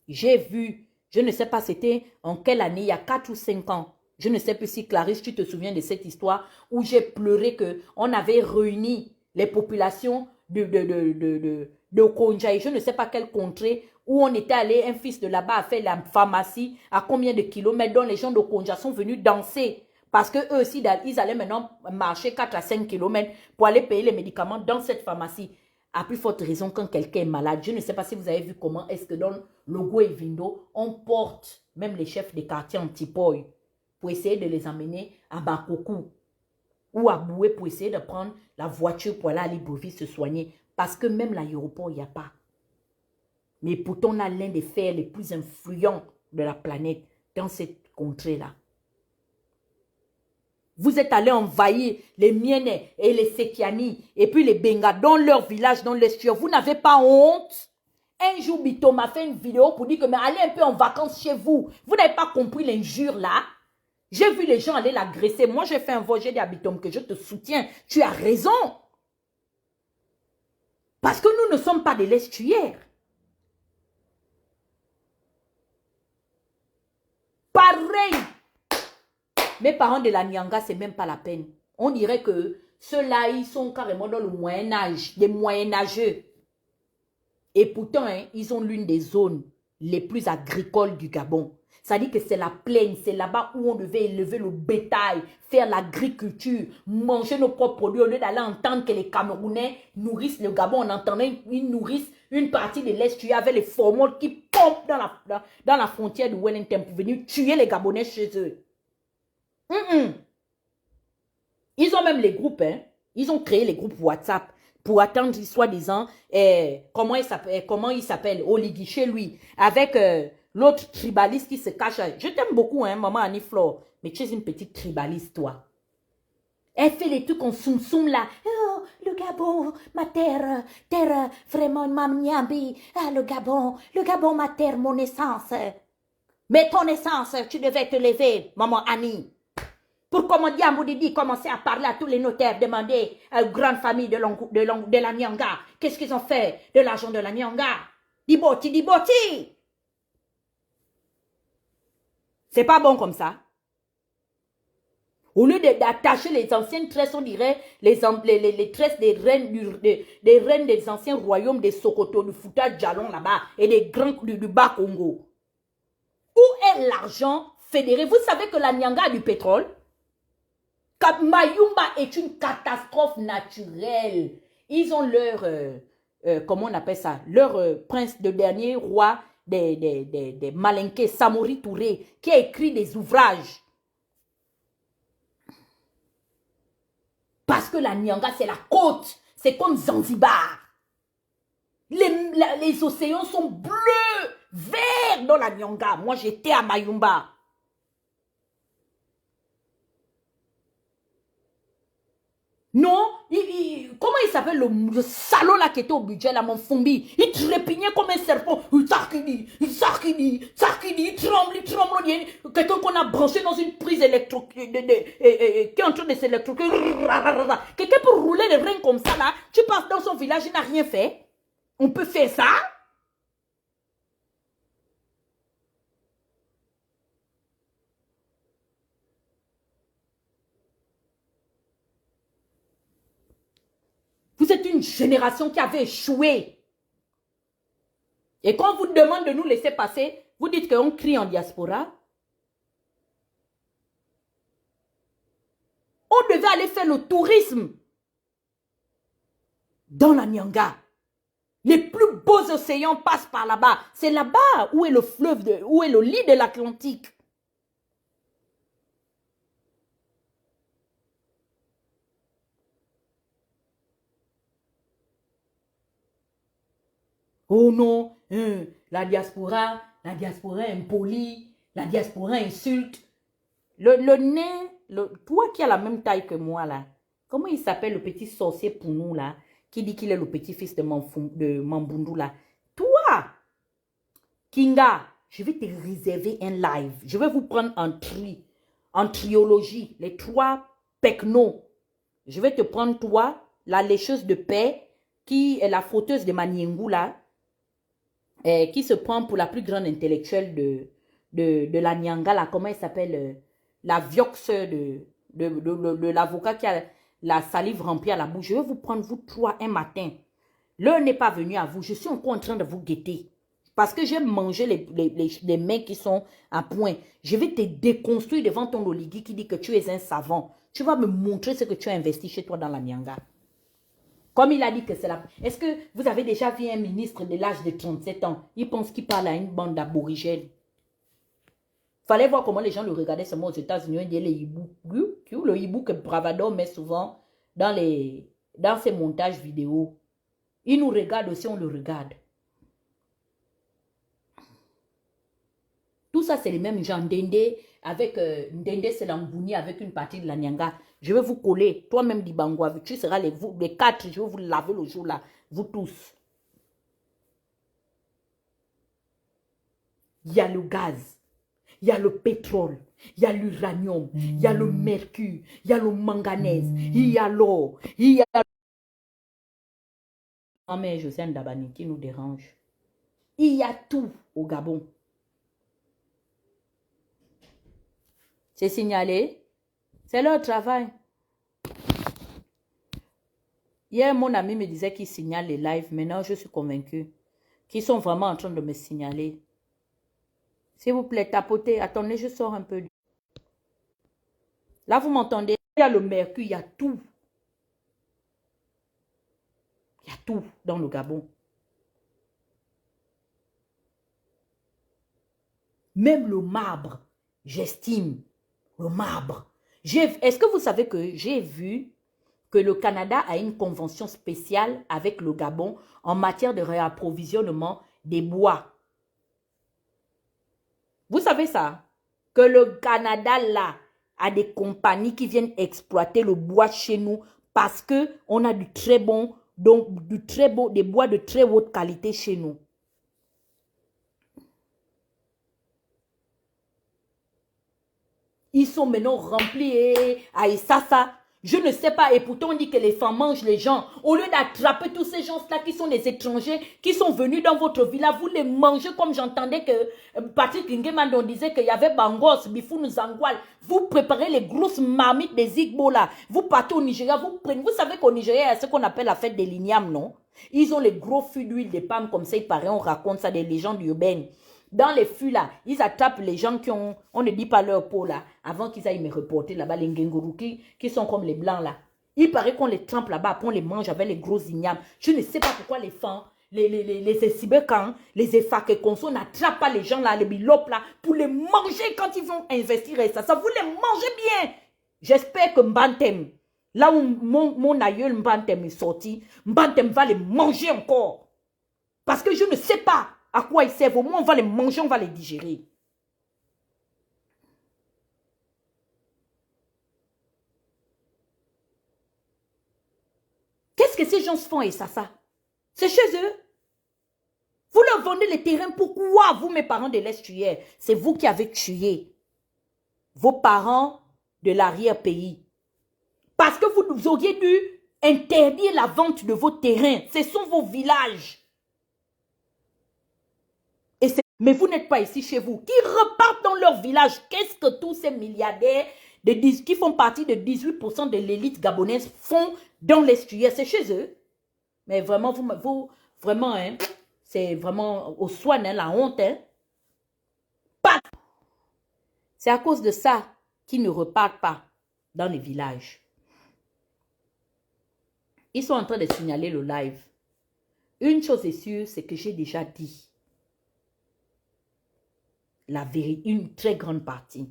J'ai vu, je ne sais pas c'était en quelle année, il y a 4 ou 5 ans. Je ne sais plus si Clarisse, tu te souviens de cette histoire où j'ai pleuré qu'on avait réuni les populations de Okonja et je ne sais pas quelle contrée où on était allé, un fils de là-bas a fait la pharmacie à combien de kilomètres dont les gens d'Okonja sont venus danser. Parce que eux aussi, ils allaient maintenant marcher 4 à 5 kilomètres pour aller payer les médicaments dans cette pharmacie. À plus forte raison quand quelqu'un est malade. Je ne sais pas si vous avez vu comment est-ce que dans Logo et Vindo, on porte même les chefs des quartiers anti-poy pour essayer de les emmener à Bakoku ou à Boué pour essayer de prendre la voiture pour aller à Libreville se soigner. Parce que même l'aéroport, il n'y a pas. Mais pourtant, on a l'un des fers les plus influents de la planète dans cette contrée-là. Vous êtes allés envahir les Miennes et les Sekiani et puis les Benga dans leur village, dans l'estuaire. Vous n'avez pas honte? Un jour, Bito m'a fait une vidéo pour dire que mais allez un peu en vacances chez vous. Vous n'avez pas compris l'injure là? J'ai vu les gens aller l'agresser. Moi, j'ai fait un vote, j'ai dit à Bitom que je te soutiens. Tu as raison. Parce que nous ne sommes pas de l'estuaire. Pareil. Mes parents de la Nyanga, c'est même pas la peine. On dirait que ceux-là, ils sont carrément dans le Moyen-Âge, des Moyen-Âgeux. Et pourtant, hein, ils ont l'une des zones les plus agricoles du Gabon. Ça dit que c'est la plaine, c'est là-bas où on devait élever le bétail, faire l'agriculture, manger nos propres produits, au lieu d'aller entendre que les Camerounais nourrissent le Gabon. On entendait qu'ils nourrissent une partie de l'Est, tu avais les formoles qui pompent dans la frontière de Wellington pour venir tuer les Gabonais chez eux. Ils ont même les groupes, hein. Ils ont créé les groupes WhatsApp pour attendre, soi-disant, comment il s'appelle, Oligui chez lui, avec l'autre tribaliste qui se cache. Je t'aime beaucoup, hein, maman Annie Flore, mais tu es une petite tribaliste, toi. Elle fait les trucs en soum-soum là. Oh, le Gabon, ma terre, vraiment, ma Niambi. Ah, le Gabon, ma terre, mon essence. Mais ton essence, tu devais te lever, maman Annie. Pour commander à Moudidi, commencer à parler à tous les notaires, demander à une grande famille de la Nyanga, qu'est-ce qu'ils ont fait de l'argent de la Nyanga? Diboti, diboti! C'est pas bon comme ça. Au lieu d'attacher les anciennes tresses, on dirait les tresses des reines des anciens royaumes des Sokoto, du Fouta Djalon là-bas et des grands du bas Congo. Où est l'argent fédéré? Vous savez que la Nyanga a du pétrole? Mayumba est une catastrophe naturelle. Ils ont leur, comment on appelle ça, leur prince de dernier roi des Malinké, Samori Touré, qui a écrit des ouvrages. Parce que la Nyanga, c'est la côte. C'est comme Zanzibar. Les océans sont bleus, verts dans la Nyanga. Moi, j'étais à Mayumba. Non, comment il s'appelle le salaud là qui était au budget là, mon Fumbi? Il trépignait comme un serpent. Il tremble. Quelqu'un qu'on a branché dans une prise électrique, qui est en train de s'électrocuter. Quelqu'un peut rouler les reins comme ça là. Tu passes dans son village, il n'a rien fait. On peut faire ça? Vous êtes une génération qui avait échoué. Et quand on vous demande de nous laisser passer, vous dites qu'on crie en diaspora. On devait aller faire le tourisme dans la Nyanga. Les plus beaux océans passent par là-bas. C'est là-bas où est le fleuve, où est le lit de l'Atlantique. Oh non, la diaspora est impolie, la diaspora insulte. Le nain, toi qui as la même taille que moi là, comment il s'appelle le petit sorcier pour nous là, qui dit qu'il est le petit-fils de Mambundu là? Toi, Kinga, je vais te réserver un live. Je vais vous prendre en triologie, les 3 pecnos. Je vais te prendre toi, la lécheuse de paix, qui est la frotteuse de Maniengu là, qui se prend pour la plus grande intellectuelle de la Nyanga là, comment elle s'appelle, la viox de l'avocat qui a la salive remplie à la bouche. Je vais vous prendre vous 3 un matin. L'heure n'est pas venue à vous. Je suis encore en train de vous guetter. Parce que j'ai mangé les mains qui sont à point. Je vais te déconstruire devant ton oligui qui dit que tu es un savant. Tu vas me montrer ce que tu as investi chez toi dans la Nyanga. Comme il a dit que c'est la... Est-ce que vous avez déjà vu un ministre de l'âge de 37 ans? Il pense qu'il parle à une bande d'aborigènes. Fallait voir comment les gens le regardaient seulement aux États-Unis. Il dit le hibou. Le hibou que Bravado met souvent dans ses montages vidéo. Il nous regarde aussi, on le regarde. Tout ça, c'est les mêmes gens. Ndende, Ndende Selangouni avec une partie de la Nyanga. Je vais vous coller. Toi-même, Dibangwa, tu seras les 4. Je vais vous laver le jour là. Vous tous. Il y a le gaz. Il y a le pétrole. Il y a l'uranium. Il y a le mercure. Il y a le manganèse. Il y a l'or. Il y a... Mais Josiane Dabani qui nous dérange. Il y a tout au Gabon. C'est signalé. C'est leur travail. Hier, mon ami me disait qu'il signale les lives. Maintenant, je suis convaincue qu'ils sont vraiment en train de me signaler. S'il vous plaît, tapotez. Attendez, je sors un peu. Là, vous m'entendez? Il y a le mercure, il y a tout. Il y a tout dans le Gabon. Même le marbre, j'estime. Le marbre. Est-ce que vous savez que j'ai vu que le Canada a une convention spéciale avec le Gabon en matière de réapprovisionnement des bois? Vous savez ça? Que le Canada, là, a des compagnies qui viennent exploiter le bois chez nous parce qu'on a du très bon, donc des bois de très haute qualité chez nous. Ils sont maintenant remplis à Issassa. Je ne sais pas. Et pourtant, on dit que les femmes mangent les gens. Au lieu d'attraper tous ces gens-là qui sont des étrangers, qui sont venus dans votre village, vous les mangez comme j'entendais que Patrick Ngueman disait qu'il y avait Bangos, Bifou, Nzangwal. Vous préparez les grosses marmites des Igbo là. Vous partez au Nigeria, vous prenez. Vous savez qu'au Nigeria, il y a ce qu'on appelle la fête des lignames, non? Ils ont les gros fûts d'huile de palme comme ça, il paraît, on raconte ça, des légendes urbaines. Dans les fûts là, ils attrapent les gens qui ont, on ne dit pas leur peau là, avant qu'ils aillent me reporter là-bas, les Ngenguru qui sont comme les blancs là. Il paraît qu'on les trempe là-bas, après on les mange avec les gros ignames. Je ne sais pas pourquoi les femmes, les Essibekans, les Efak et Konso n'attrapent pas les gens là, les bilopes là, pour les manger quand ils vont investir et ça. Ça vous les mangez bien. J'espère que Mbantem, là où mon aïeul Mbantem est sorti, Mbantem va les manger encore. Parce que je ne sais pas à quoi ils servent. Au moins, on va les manger, on va les digérer. Qu'est-ce que ces gens se font et ça? C'est chez eux. Vous leur vendez les terrains. Pourquoi vous, mes parents de l'Est tués? C'est vous qui avez tué vos parents de l'arrière-pays. Parce que vous auriez dû interdire la vente de vos terrains. Ce sont vos villages. Mais vous n'êtes pas ici chez vous. Qui repartent dans leur village. Qu'est-ce que tous ces milliardaires qui font partie de 18% de l'élite gabonaise font dans l'estuaire? C'est chez eux. Mais vraiment, vraiment, hein, c'est vraiment au soin, hein, la honte. Hein. C'est à cause de ça qu'ils ne repartent pas dans les villages. Ils sont en train de signaler le live. Une chose est sûre, c'est que j'ai déjà dit la vérité, une très grande partie.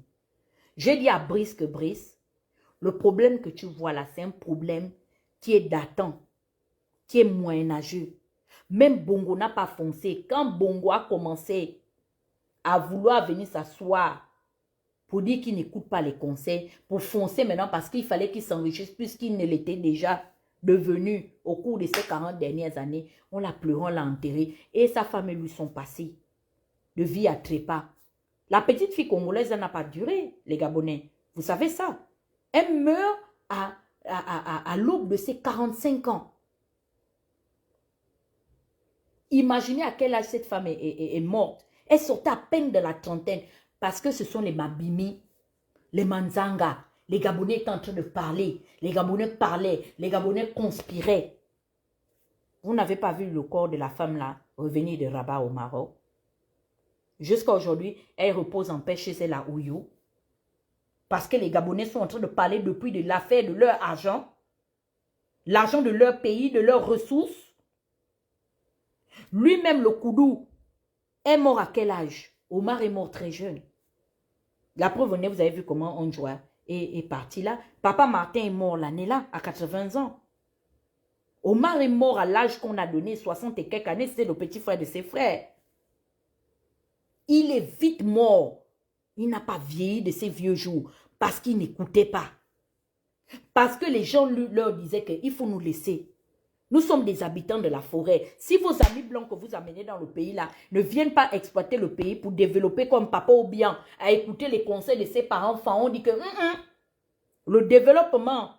J'ai dit à Brice que Brice, le problème que tu vois là, c'est un problème qui est datant, qui est moyenâgeux. Même Bongo n'a pas foncé. Quand Bongo a commencé à vouloir venir s'asseoir pour dire qu'il n'écoute pas les conseils, pour foncer maintenant parce qu'il fallait qu'il s'enrichisse puisqu'il ne l'était déjà devenu au cours de ces 40 dernières années, on l'a pleuré, on l'a enterré et sa femme et lui sont passés. de vie à trépas. La petite fille congolaise, elle n'a pas duré, les Gabonais. Vous savez ça? Elle meurt à l'aube de ses 45 ans. Imaginez à quel âge cette femme est morte. Elle sortait à peine de la trentaine parce que ce sont les Mabimi, les Manzanga. Les Gabonais étaient en train de parler. Les Gabonais parlaient. Les Gabonais conspiraient. Vous n'avez pas vu le corps de la femme là revenir de Rabat au Maroc? Jusqu'à aujourd'hui, elle repose en paix chez elle à Ouyou. Parce que les Gabonais sont en train de parler depuis de l'affaire de leur argent. L'argent de leur pays, de leurs ressources. Lui-même, le Koudou, est mort à quel âge? Omar est mort très jeune. La preuve, vous avez vu comment Ondjoa est parti là. Papa Martin est mort l'année là, à 80 ans. Omar est mort à l'âge qu'on a donné, 60 et quelques années, c'est le petit frère de ses frères. Il est vite mort. Il n'a pas vieilli de ses vieux jours parce qu'il n'écoutait pas. Parce que les gens leur disaient qu'il faut nous laisser. Nous sommes des habitants de la forêt. Si vos amis blancs que vous amenez dans le pays là ne viennent pas exploiter le pays pour développer comme papa ou bien à écouter les conseils de ses parents, on dit que le développement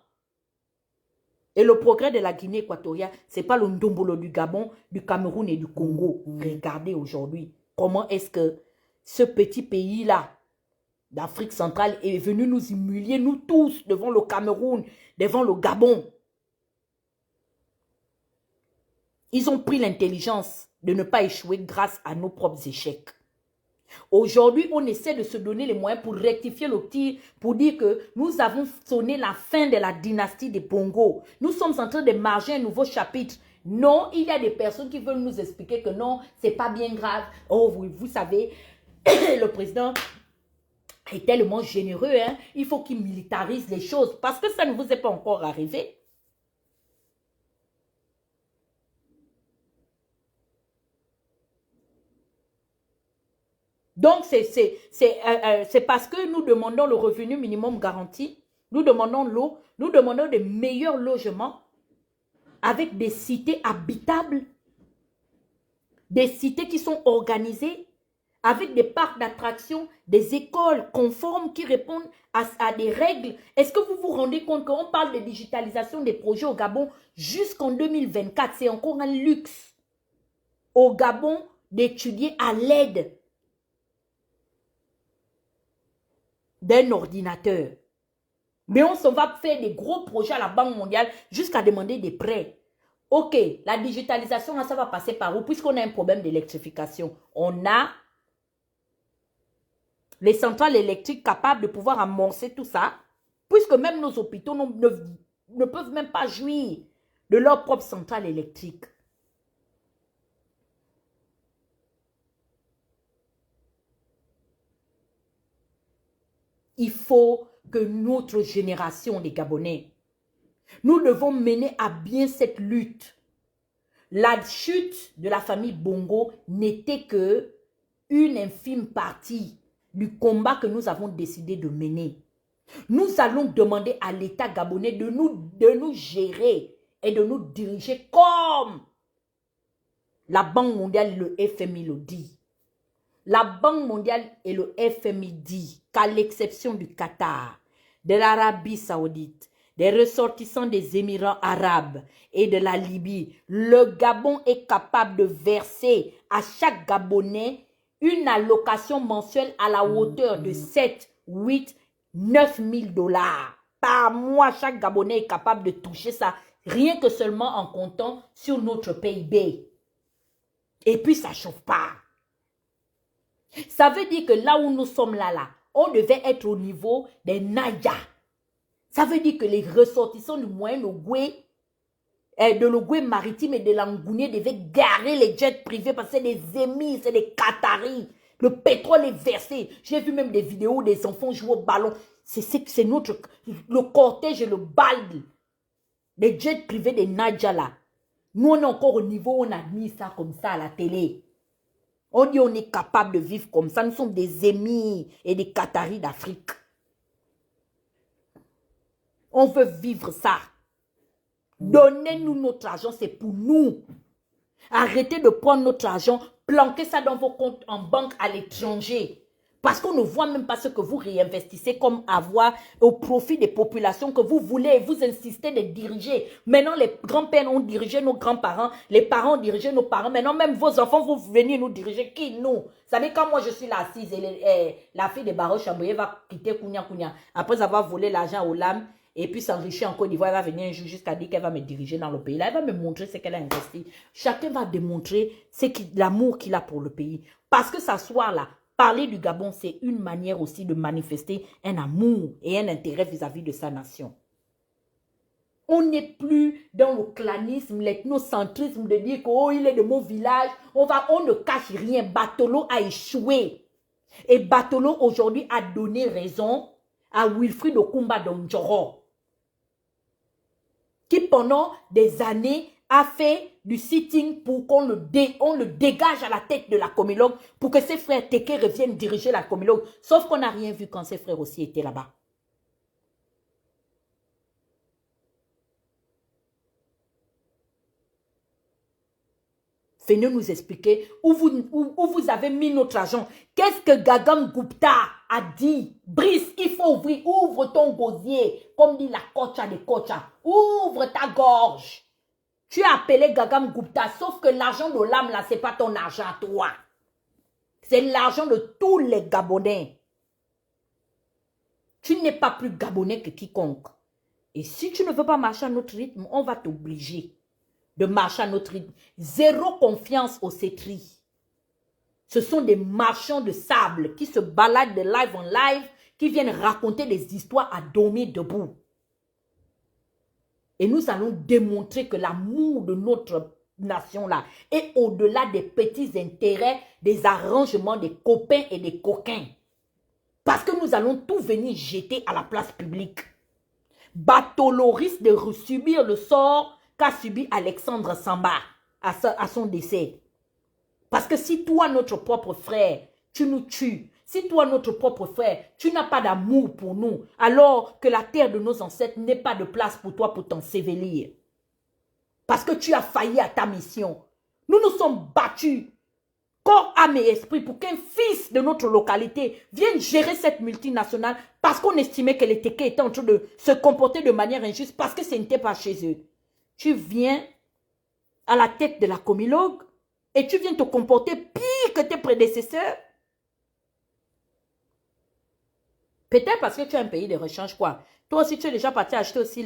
et le progrès de la Guinée équatoriale, ce n'est pas le Ndombolo du Gabon, du Cameroun et du Congo. Regardez aujourd'hui comment est-ce que ce petit pays-là d'Afrique centrale est venu nous humilier, nous tous, devant le Cameroun, devant le Gabon. Ils ont pris l'intelligence de ne pas échouer grâce à nos propres échecs. Aujourd'hui, on essaie de se donner les moyens pour rectifier le tir, pour dire que nous avons sonné la fin de la dynastie des Bongo. Nous sommes en train de marger un nouveau chapitre. Non, il y a des personnes qui veulent nous expliquer que non, c'est pas bien grave. Oh, vous savez, le président est tellement généreux, hein, il faut qu'il militarise les choses parce que ça ne vous est pas encore arrivé. Donc, c'est parce que nous demandons le revenu minimum garanti, nous demandons l'eau, nous demandons de meilleurs logements avec des cités habitables, des cités qui sont organisées, avec des parcs d'attractions, des écoles conformes qui répondent à des règles. Est-ce que vous vous rendez compte qu'on parle de digitalisation des projets au Gabon jusqu'en 2024? C'est encore un luxe au Gabon d'étudier à l'aide d'un ordinateur. Mais on s'en va faire des gros projets à la Banque mondiale jusqu'à demander des prêts. Ok, la digitalisation, ça va passer par où? Puisqu'on a un problème d'électrification. On a les centrales électriques capables de pouvoir amorcer tout ça, puisque même nos hôpitaux ne peuvent même pas jouir de leur propre centrale électrique. Il faut que notre génération des Gabonais, nous devons mener à bien cette lutte. La chute de la famille Bongo n'était que une infime partie du combat que nous avons décidé de mener. Nous allons demander à l'État gabonais de nous gérer et de nous diriger comme la Banque mondiale et le FMI le dit. La Banque mondiale et le FMI dit qu'à l'exception du Qatar, de l'Arabie saoudite, des ressortissants des Émirats arabes et de la Libye, le Gabon est capable de verser à chaque Gabonais une allocation mensuelle à la hauteur de 7, 8, 9 000 dollars. Par mois, chaque Gabonais est capable de toucher ça, rien que seulement en comptant sur notre PIB. Et puis, ça ne chauffe pas. Ça veut dire que là où nous sommes là, on devait être au niveau des Naya. Ça veut dire que les ressortissants du Moyen-Ogooué, de l'Ogooué maritime et de l'Angouné devaient garer les jets privés parce que c'est des émirs, c'est des Qataris. Le pétrole est versé. J'ai vu même des vidéos où des enfants jouent au ballon. C'est le cortège et le bal des jets privés des Naya là. Nous, on est encore au niveau où on a mis ça comme ça à la télé. On dit on est capable de vivre comme ça. Nous sommes des émirs et des Qataris d'Afrique. On veut vivre ça. Donnez-nous notre argent, c'est pour nous. Arrêtez de prendre notre argent planquez ça dans vos comptes en banque à l'étranger. Parce qu'on ne voit même pas ce que vous réinvestissez comme avoir au profit des populations que vous voulez. Vous insistez de diriger. Maintenant, les grands-pères ont dirigé nos grands-parents. Les parents ont dirigé nos parents. Maintenant, même vos enfants, vous venez nous diriger. Qui, nous? Vous savez, quand moi, je suis là assise et la fille de Barreau Chambouillet va quitter Kounia Kounia après avoir volé l'argent aux lames et puis s'enrichir en Côte d'Ivoire, elle va venir un jour jusqu'à dire qu'elle va me diriger dans le pays. Là, elle va me montrer ce qu'elle a investi. Chacun va démontrer l'amour qu'il a pour le pays. Parce que s'asseoir là, parler du Gabon, c'est une manière aussi de manifester un amour et un intérêt vis-à-vis de sa nation. On n'est plus dans le clanisme, l'ethnocentrisme de dire qu'il il est de mon village. On ne cache rien. Batolo a échoué. Et Batolo aujourd'hui a donné raison à Wilfried Okumba Donjoro, qui pendant des années a fait du sitting pour qu'on le dégage à la tête de la Comilog pour que ses frères Teke reviennent diriger la Comilog. Sauf qu'on n'a rien vu quand ses frères aussi étaient là-bas. Venez nous expliquer où vous avez mis notre argent. Qu'est-ce que Gagam Gupta a dit? Brice, il faut ouvrir. Ouvre ton gosier. Comme dit la Kocha de Kocha. Ouvre ta gorge. Tu as appelé Gagam Gupta, sauf que l'argent de l'âme, là, ce n'est pas ton argent à toi. C'est l'argent de tous les Gabonais. Tu n'es pas plus Gabonais que quiconque. Et si tu ne veux pas marcher à notre rythme, on va t'obliger de marcher à notre rythme. Zéro confiance au CETRI. Ce sont des marchands de sable qui se baladent de live en live, qui viennent raconter des histoires à dormir debout. Et nous allons démontrer que l'amour de notre nation-là est au-delà des petits intérêts, des arrangements des copains et des coquins. Parce que nous allons tout venir jeter à la place publique. Batolo risque de subir le sort qu'a subi Alexandre Samba à son décès. Parce que si toi, notre propre frère, tu nous tues, si toi, notre propre frère, tu n'as pas d'amour pour nous, alors que la terre de nos ancêtres n'est pas de place pour toi pour t'ensevelir. Parce que tu as failli à ta mission. Nous nous sommes battus, corps, âme et esprit, pour qu'un fils de notre localité vienne gérer cette multinationale parce qu'on estimait que les Teke étaient en train de se comporter de manière injuste parce que ce n'était pas chez eux. Tu viens à la tête de la Comilog et tu viens te comporter pire que tes prédécesseurs. Peut-être parce que tu as un pays de rechange, quoi. Toi aussi, tu es déjà parti acheter aussi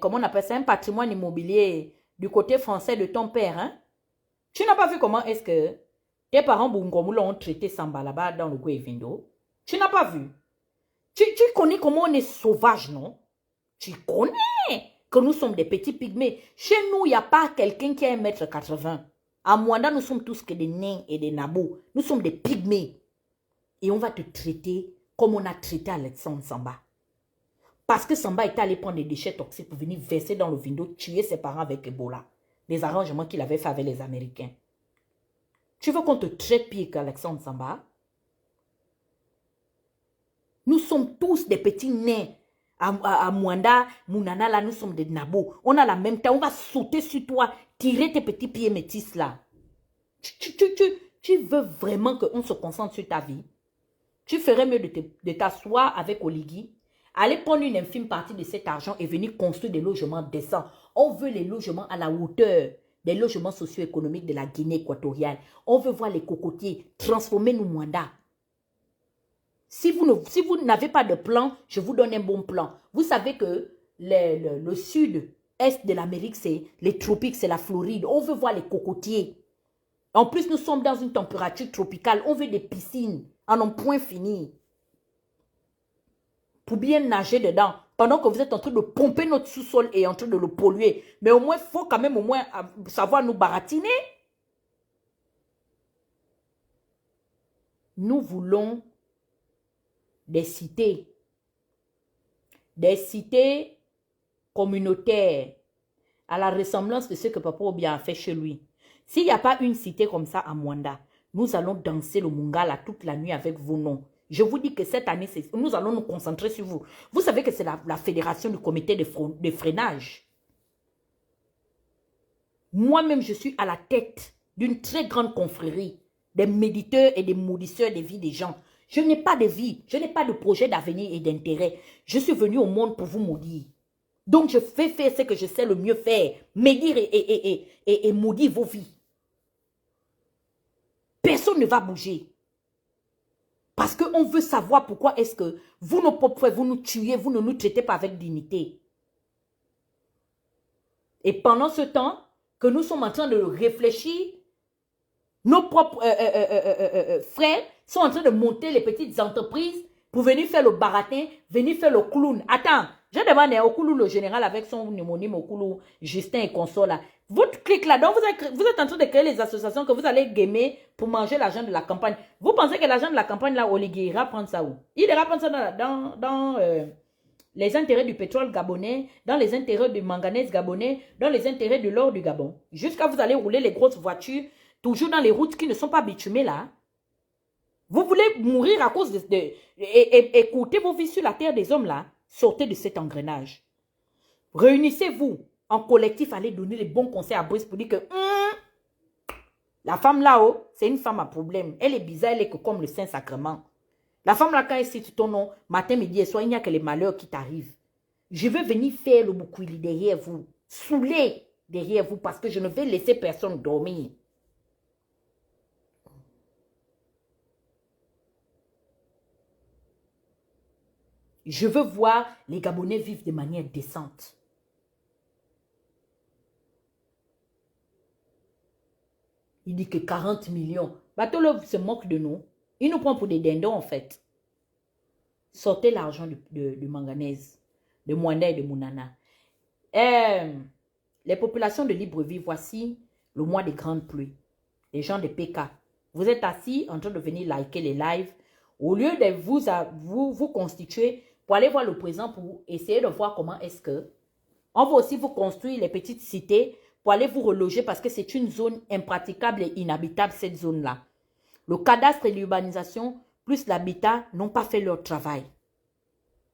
comment on appelle ça, un patrimoine immobilier du côté français de ton père, hein? Tu n'as pas vu comment est-ce que tes parents Bungomoula ont traité Samba là-bas dans le Gouevindo? Tu n'as pas vu? Tu connais comment on est sauvage, non? Tu connais que nous sommes des petits pygmées. Chez nous, il n'y a pas quelqu'un qui a 1,80 m. À Mwanda, nous sommes tous que des nains et des nabos. Nous sommes des pygmées. Et on va te traiter comme on a traité Alexandre Samba. Parce que Samba était allé prendre des déchets toxiques pour venir verser dans le Vindo, tuer ses parents avec Ebola. Les arrangements qu'il avait fait avec les Américains. Tu veux qu'on te traite pire qu'Alexandre Samba? Nous sommes tous des petits nains. À Mwanda, Mounana, là, nous sommes des nabos. On a la même taille. On va sauter sur toi, tirer tes petits pieds métis là. Tu veux vraiment qu'on se concentre sur ta vie? Tu ferais mieux de t'asseoir avec Oligui, aller prendre une infime partie de cet argent et venir construire des logements décents. On veut les logements à la hauteur des logements socio-économiques de la Guinée équatoriale. On veut voir les cocotiers transformer nos Mwanda. Si vous n'avez pas de plan, je vous donne un bon plan. Vous savez que le sud-est de l'Amérique, c'est les tropiques, c'est la Floride. On veut voir les cocotiers. En plus, nous sommes dans une température tropicale. On veut des piscines en un point fini. Pour bien nager dedans. Pendant que vous êtes en train de pomper notre sous-sol et en train de le polluer. Mais au moins, il faut quand même au moins savoir nous baratiner. Nous voulons des cités communautaires à la ressemblance de ce que Papa Obiang a fait chez lui. S'il n'y a pas une cité comme ça à Mwanda, nous allons danser le Mungala toute la nuit avec vos noms. Je vous dis que cette année, nous allons nous concentrer sur vous. Vous savez que c'est la fédération du comité de freinage. Moi-même, je suis à la tête d'une très grande confrérie, des méditeurs et des maudisseurs des vies des gens. Je n'ai pas de vie, je n'ai pas de projet d'avenir et d'intérêt. Je suis venu au monde pour vous maudire. Donc je fais faire ce que je sais le mieux faire, médire et maudire vos vies. Personne ne va bouger. Parce qu'on veut savoir pourquoi est-ce que vous, nos propres frères, vous nous tuez, vous ne nous traitez pas avec dignité. Et pendant ce temps que nous sommes en train de réfléchir, nos propres frères sont en train de monter les petites entreprises pour venir faire le baratin, venir faire le clown. Attends, je demande à Okoulou, le général, avec son homonyme Okoulou, Justin et consort là. Votre clique là, donc vous êtes en train de créer les associations que vous allez gamer pour manger l'argent de la campagne. Vous pensez que l'argent de la campagne là, Oligui ira prendre ça où? Il ira prendre ça dans les intérêts du pétrole gabonais, dans les intérêts du manganèse gabonais, dans les intérêts de l'or du Gabon. Jusqu'à vous allez rouler les grosses voitures, toujours dans les routes qui ne sont pas bitumées là. Vous voulez mourir à cause écoutez vos vies sur la terre des hommes là. Sortez de cet engrenage. Réunissez-vous en collectif, allez donner les bons conseils à Brice pour dire que la femme là-haut, c'est une femme à problème. Elle est bizarre, elle est que comme le Saint-Sacrement. La femme là, quand elle cite ton nom, matin, midi et soir, il n'y a que les malheurs qui t'arrivent. Je veux venir faire le boucouili derrière vous, saouler derrière vous, parce que je ne vais laisser personne dormir. Je veux voir les Gabonais vivre de manière décente. Il dit que 40 millions. Batolo se moque de nous. Il nous prend pour des dindons, en fait. Sortez l'argent de manganèse, de Mwanda et de Mounana. Les populations de Libreville, voici le mois des grandes pluies. Les gens de PK. Vous êtes assis en train de venir liker les lives. Au lieu de vous constituer pour aller voir le président pour essayer de voir comment est-ce que on va aussi vous construire les petites cités pour aller vous reloger parce que c'est une zone impraticable et inhabitable, cette zone-là. Le cadastre et l'urbanisation, plus l'habitat, n'ont pas fait leur travail.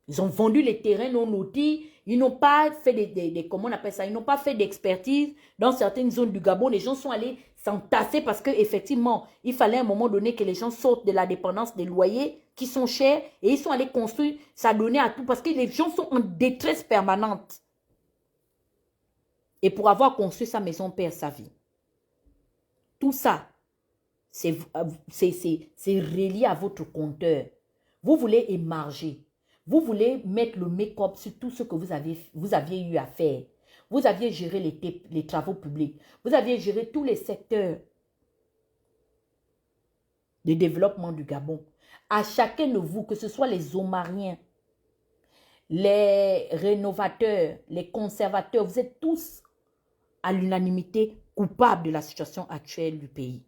Ils ont vendu les terrains non lotis, ils n'ont pas fait comment on appelle ça, ils n'ont pas fait d'expertise dans certaines zones du Gabon. Les gens sont allés s'entasser parce qu'effectivement, il fallait à un moment donné que les gens sortent de la dépendance des loyers qui sont chers et ils sont allés construire, ça donnait à tout parce que les gens sont en détresse permanente. Et pour avoir construit sa maison, on perd sa vie. Tout ça, c'est relié à votre compteur. Vous voulez émarger. Vous voulez mettre le make-up sur tout ce que vous aviez eu à faire. Vous aviez géré les travaux publics. Vous aviez géré tous les secteurs de développement du Gabon. À chacun de vous, que ce soit les Omariens, les rénovateurs, les conservateurs, vous êtes tous à l'unanimité coupables de la situation actuelle du pays.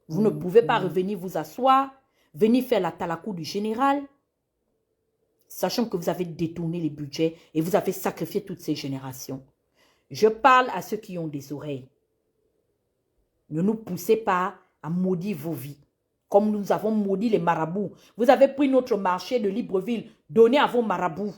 Vous ne pouvez pas revenir vous asseoir, venir faire la talakou du général, sachant que vous avez détourné les budgets et vous avez sacrifié toutes ces générations. Je parle à ceux qui ont des oreilles. Ne nous poussez pas à maudire vos vies, comme nous avons maudit les marabouts. Vous avez pris notre marché de Libreville, donné à vos marabouts.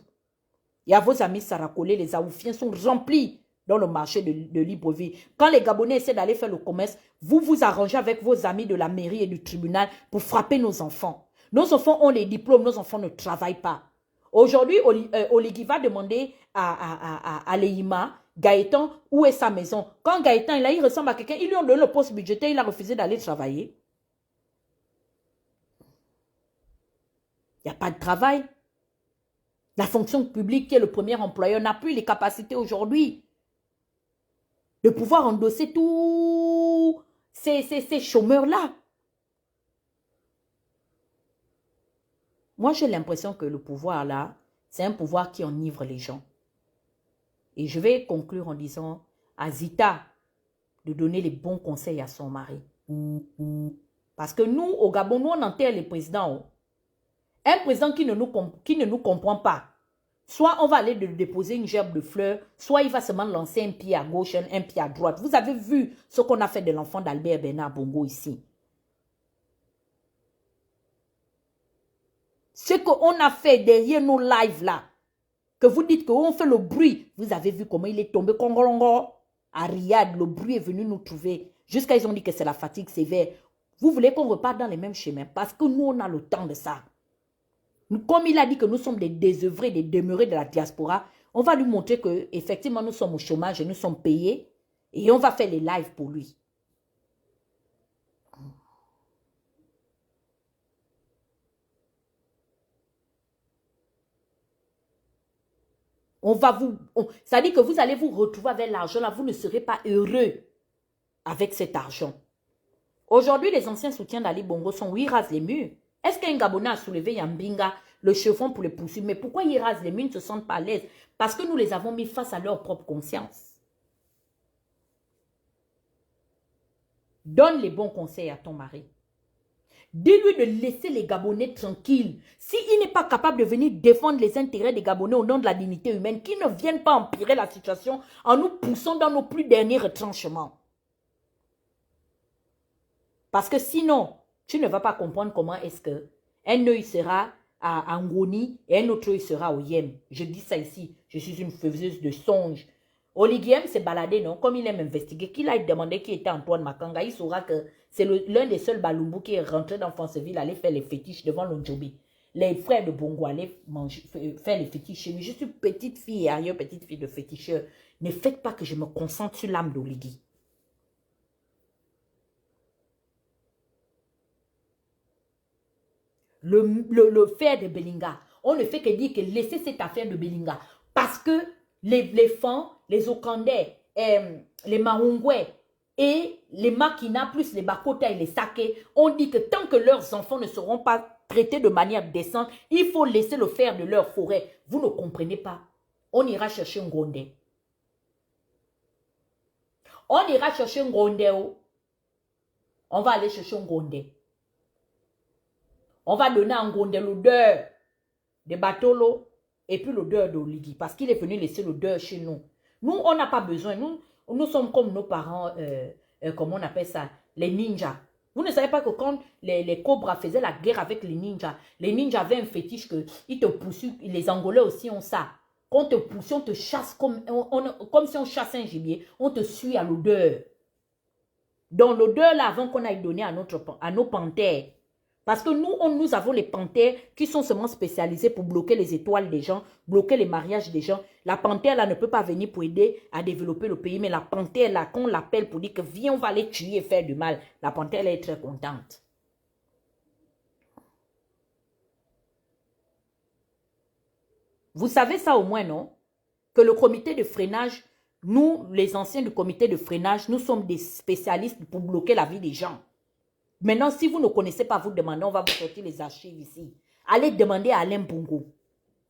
Et à vos amis Sarakolé, les Aoufiens sont remplis dans le marché de Libreville. Quand les Gabonais essaient d'aller faire le commerce, vous vous arrangez avec vos amis de la mairie et du tribunal pour frapper nos enfants. Nos enfants ont les diplômes, nos enfants ne travaillent pas. Aujourd'hui, Oligui va demander à Léima, Gaëtan, où est sa maison. Quand Gaëtan, il ressemble à quelqu'un, ils lui ont donné le poste budgétaire, il a refusé d'aller travailler. Il n'y a pas de travail. La fonction publique, qui est le premier employeur, n'a plus les capacités aujourd'hui de pouvoir endosser tous ces chômeurs-là. Moi, j'ai l'impression que le pouvoir, là, c'est un pouvoir qui enivre les gens. Et je vais conclure en disant à Zita de donner les bons conseils à son mari. Parce que nous, au Gabon, nous, on enterre les présidents. Un président qui ne nous comprend pas, soit on va aller déposer une gerbe de fleurs, soit il va seulement lancer un pied à gauche, un pied à droite. Vous avez vu ce qu'on a fait de l'enfant d'Albert Bernard Bongo ici. Ce qu'on a fait derrière nos lives là, que vous dites qu'on fait le bruit, vous avez vu comment il est tombé congolongo. à Riyad, le bruit est venu nous trouver. Jusqu'à ils ont dit que c'est la fatigue sévère. Vous voulez qu'on reparte dans les mêmes chemins? Parce que nous, on a le temps de ça. Comme il a dit que nous sommes des désœuvrés, des demeurés de la diaspora, on va lui montrer que effectivement nous sommes au chômage et nous sommes payés. Et on va faire les lives pour lui. On va vous... ça dit que vous allez vous retrouver avec l'argent là, vous ne serez pas heureux avec cet argent. Aujourd'hui, les anciens soutiens d'Ali Bongo sont où ils rasent les murs. Est-ce qu'un Gabonais a soulevé Yambinga, le chevron pour les poursuivre? Mais pourquoi ils rasent les murs, ils ne se sentent pas à l'aise? Parce que nous les avons mis face à leur propre conscience. Donne les bons conseils à ton mari. Dis-lui de laisser les Gabonais tranquilles. S'il n'est pas capable de venir défendre les intérêts des Gabonais au nom de la dignité humaine, qu'ils ne viennent pas empirer la situation en nous poussant dans nos plus derniers retranchements. Parce que sinon, tu ne vas pas comprendre comment est-ce qu'un œil sera à Ngoni et un autre œil sera au Yem. Je dis ça ici, je suis une faiseuse de songes. Oligiem s'est baladé, non? Comme il aime investiguer, qu'il a demandé qui était Antoine Makanga, il saura que c'est l'un des seuls Balumbu qui est rentré dans Franceville, aller faire les fétiches devant l'Ondjobi. Les frères de Bongo allaient faire les fétiches chez lui. Je suis petite fille et ailleurs petite fille de féticheur. Ne faites pas que je me concentre sur l'âme d'Oligui. Le fer de Belinga, on ne fait que dire que laissez cette affaire de Belinga. Parce que les Fans, les Okandais, les Mahongwe et les Makina, plus les Bakota et les Sake, ont dit que tant que leurs enfants ne seront pas traités de manière décente, il faut laisser le fer de leur forêt. Vous ne comprenez pas. On ira chercher un Ngondé. On ira chercher un Ngondé. On va aller chercher un Ngondé. On va donner à Ngondé l'odeur de Batolo et puis l'odeur d'Oligui. Parce qu'il est venu laisser l'odeur chez nous. Nous, on n'a pas besoin. Nous sommes comme nos parents, comment on appelle ça, les ninjas. Vous ne savez pas que quand les cobras faisaient la guerre avec les ninjas avaient un fétiche qu'ils te poursuivent. Les Angolais aussi ont ça. Quand on te poursuit, on te chasse comme si on chasse un gibier. On te suit à l'odeur. Donc l'odeur là, avant qu'on aille donner à nos panthères. Parce que nous avons les panthères qui sont seulement spécialisées pour bloquer les étoiles des gens, bloquer les mariages des gens. La panthère là ne peut pas venir pour aider à développer le pays. Mais la panthère là, quand on l'appelle pour dire que viens, on va les tuer et faire du mal, la panthère elle est très contente. Vous savez ça au moins, non? Que le comité de freinage, nous, les anciens du comité de freinage, nous sommes des spécialistes pour bloquer la vie des gens. Maintenant, si vous ne connaissez pas, vous demandez, on va vous sortir les archives ici. Allez demander à Alain Bongo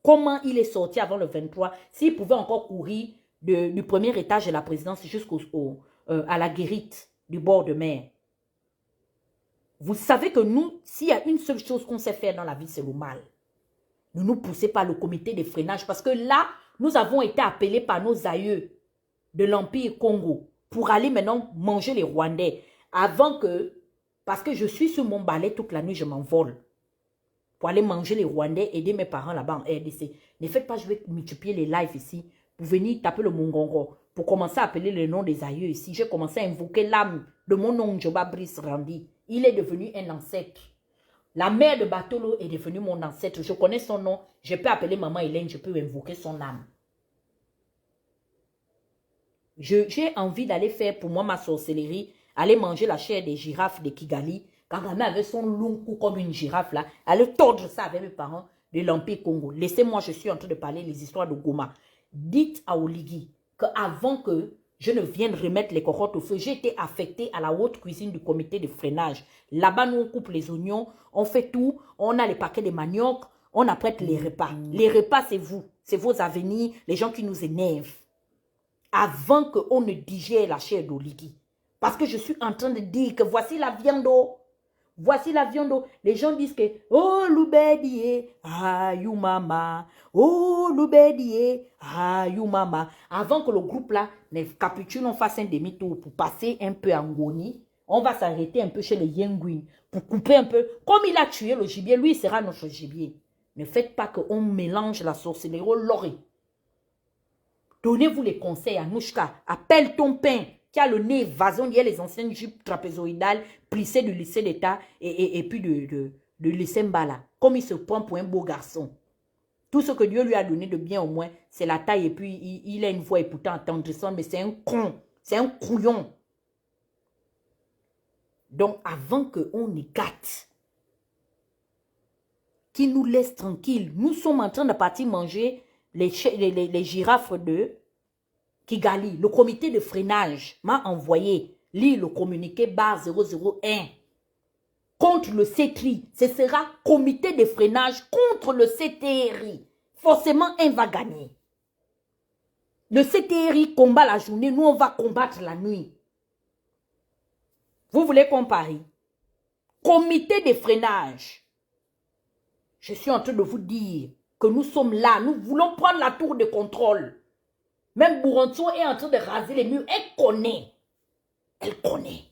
comment il est sorti avant le 23, s'il pouvait encore courir du premier étage de la présidence jusqu'à la guérite du bord de mer. Vous savez que nous, s'il y a une seule chose qu'on sait faire dans la vie, c'est le mal. Ne nous poussez pas le comité de freinage parce que là, nous avons été appelés par nos aïeux de l'Empire Congo pour aller maintenant manger les Rwandais avant que... Parce que je suis sur mon balai toute la nuit, je m'envole. Pour aller manger les Rwandais, aider mes parents là-bas en RDC. Ne faites pas, je vais multiplier les lives ici. Pour venir taper le Mongongo. Pour commencer à appeler le nom des aïeux ici. J'ai commencé à invoquer l'âme de mon oncle Joba Brice Randi. Il est devenu un ancêtre. La mère de Batolo est devenue mon ancêtre. Je connais son nom. Je peux appeler maman Hélène. Je peux invoquer son âme. J'ai envie d'aller faire pour moi ma sorcellerie. Aller manger la chair des girafes de Kigali. Quand ma mère avait son long cou comme une girafe là, aller tordre ça avec mes parents de l'Empire Congo. Laissez-moi, je suis en train de parler les histoires de Goma. Dites à Oligui qu'avant que je ne vienne remettre les cocottes au feu, j'ai été affectée à la haute cuisine du comité de freinage. Là-bas, nous, on coupe les oignons, on fait tout, on a les paquets de manioc, on apprête les repas. Les repas, c'est vous, c'est vos avenirs, les gens qui nous énervent. Avant qu'on ne digère la chair d'Oligui. Parce que je suis en train de dire que voici la viande. Voici la viande. Les gens disent que, oh, Loubédié, ah, you mama. Oh, Loubédié, ah, you mama. Avant que le groupe là, les capuchons, on fasse un demi-tour pour passer un peu en Ngoni, on va s'arrêter un peu chez les Yenguin pour couper un peu. Comme il a tué le gibier, lui, il sera notre gibier. Ne faites pas qu'on mélange la sorcellerie au loré. Donnez-vous les conseils à Nouchka. Appelle ton pain qui a le nez vason, il y a les anciennes jupes trapézoïdales plissées du lycée d'État et puis de lycée Mbala. Comme il se prend pour un beau garçon. Tout ce que Dieu lui a donné de bien au moins, c'est la taille et puis il a une voix écoutante, attendrissante, mais c'est un con. C'est un couillon. Donc, avant qu'on y gâte, qu'il nous laisse tranquille, nous sommes en train de partir manger les girafes de Kigali. Le comité de freinage m'a envoyé lire le communiqué barre 001 contre le CETRI. Ce sera comité de freinage contre le CTRI. Forcément, un va gagner. Le CTRI combat la journée, nous on va combattre la nuit. Vous voulez qu'on parie? Comité de freinage. Je suis en train de vous dire que nous sommes là. Nous voulons prendre la tour de contrôle. Même Bouranto est en train de raser les murs. Elle connaît. Elle connaît.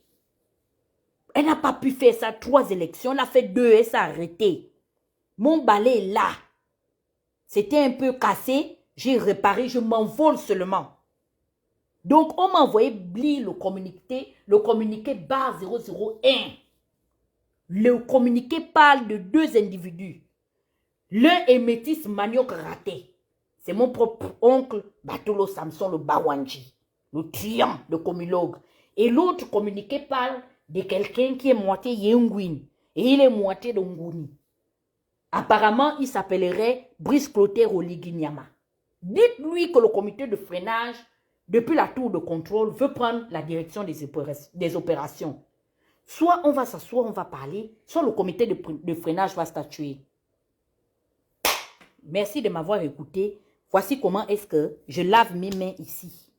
Elle n'a pas pu faire ça 3 élections. Elle a fait 2 et s'est arrêtée. Mon balai est là. C'était un peu cassé. J'ai réparé. Je m'envole seulement. Donc, on m'a envoyé le communiqué barre 001. Le communiqué parle de 2 individus. L'un est métis manioc raté. C'est mon propre oncle Batolo Samson le Bawanji, le triant de Comilog. Et l'autre communiqué parle de quelqu'un qui est moitié Yenguin et il est moitié de Nguni. Apparemment, il s'appellerait Brice Clotaire Oliginiama. Dites-lui que le comité de freinage, depuis la tour de contrôle, veut prendre la direction des opérations. Soit on va s'asseoir, on va parler, soit le comité de freinage va statuer. Merci de m'avoir écouté. Voici comment est-ce que je lave mes mains ici.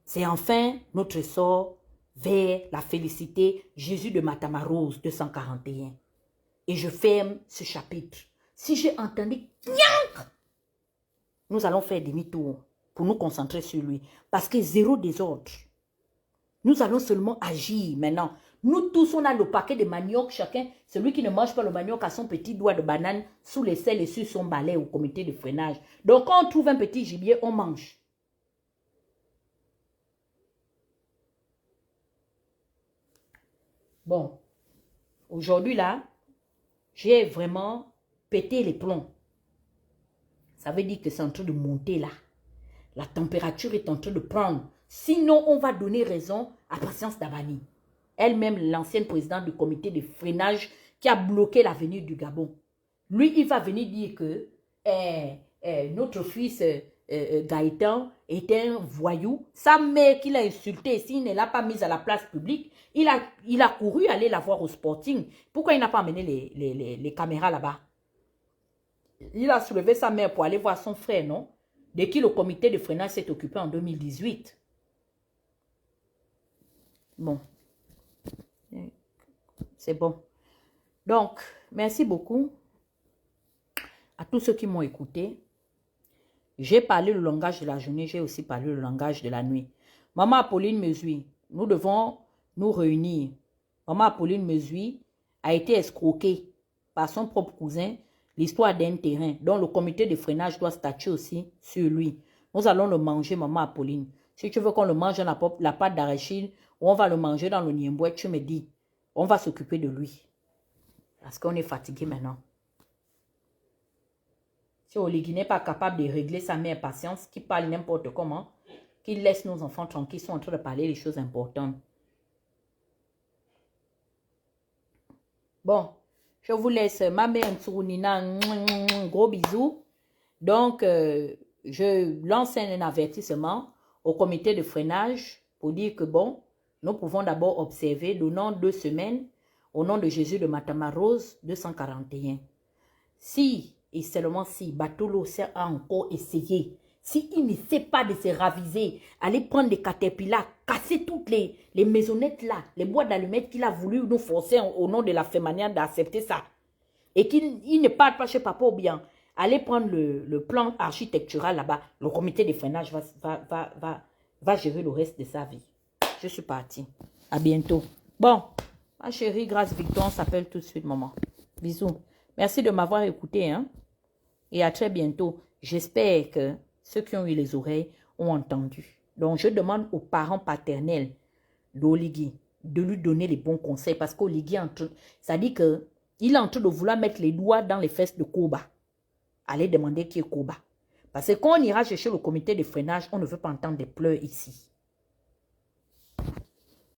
C'est enfin notre sort vers la félicité Jésus de Matamarose 241. Et je ferme ce chapitre. Si j'ai entendu nous allons faire demi-tour pour nous concentrer sur lui. Parce que 0 désordre. Nous allons seulement agir maintenant. Nous tous, on a le paquet de manioc, chacun. Celui qui ne mange pas le manioc a son petit doigt de banane sous les selles et sur son balai au comité de freinage. Donc, quand on trouve un petit gibier, on mange. Bon, aujourd'hui là, j'ai vraiment pété les plombs. Ça veut dire que c'est en train de monter là. La température est en train de prendre. Sinon, on va donner raison à Patience Dabani. Elle-même, l'ancienne présidente du comité de freinage qui a bloqué l'avenue du Gabon. Lui, il va venir dire que notre fils Gaëtan était un voyou. Sa mère qui l'a insulté, s'il ne l'a pas mise à la place publique, il a couru aller la voir au Sporting. Pourquoi il n'a pas amené les caméras là-bas? Il a soulevé sa mère pour aller voir son frère, non? De qui le comité de freinage s'est occupé en 2018. Bon. C'est bon. Donc, merci beaucoup à tous ceux qui m'ont écouté. J'ai parlé le langage de la journée, j'ai aussi parlé le langage de la nuit. Maman Apolline Mesui, nous devons nous réunir. Maman Apolline Mesui a été escroquée par son propre cousin, l'histoire d'un terrain dont le comité de freinage doit statuer aussi sur lui. Nous allons le manger, maman Apolline. Si tu veux qu'on le mange dans la pâte d'arachide ou on va le manger dans le niemboué, tu me dis. On va s'occuper de lui. Parce qu'on est fatigué maintenant. Si Oligui n'est pas capable de régler sa mère patience, qui parle n'importe comment, qui laisse nos enfants tranquilles, sont en train de parler des choses importantes. Bon, je vous laisse. Ma mère Ntsurunina, gros bisous. Donc, je lance un avertissement au comité de freinage pour dire que bon, nous pouvons d'abord observer, donnant 2 semaines, au nom de Jésus de Matamarose 241. Si, et seulement si, Batolo a encore essayé, s'il ne sait pas de se raviser, aller prendre des caterpillars, casser toutes les maisonnettes là, les boîtes d'allumettes qu'il a voulu nous forcer au nom de la fémanière d'accepter ça, et qu'il ne parle pas chez papa ou bien, aller prendre le plan architectural là-bas, le comité de freinage va gérer le reste de sa vie. Je suis partie. À bientôt. Bon, ma chérie Grâce Victor, on s'appelle tout de suite, maman. Bisous. Merci de m'avoir écouté, hein. Et à très bientôt. J'espère que ceux qui ont eu les oreilles ont entendu. Donc, je demande aux parents paternels d'Oligui de lui donner les bons conseils parce qu'Oligui ça dit que il est en train de vouloir mettre les doigts dans les fesses de Koba. Allez demander qui est Koba. Parce que quand on ira chercher le comité de freinage, on ne veut pas entendre des pleurs ici.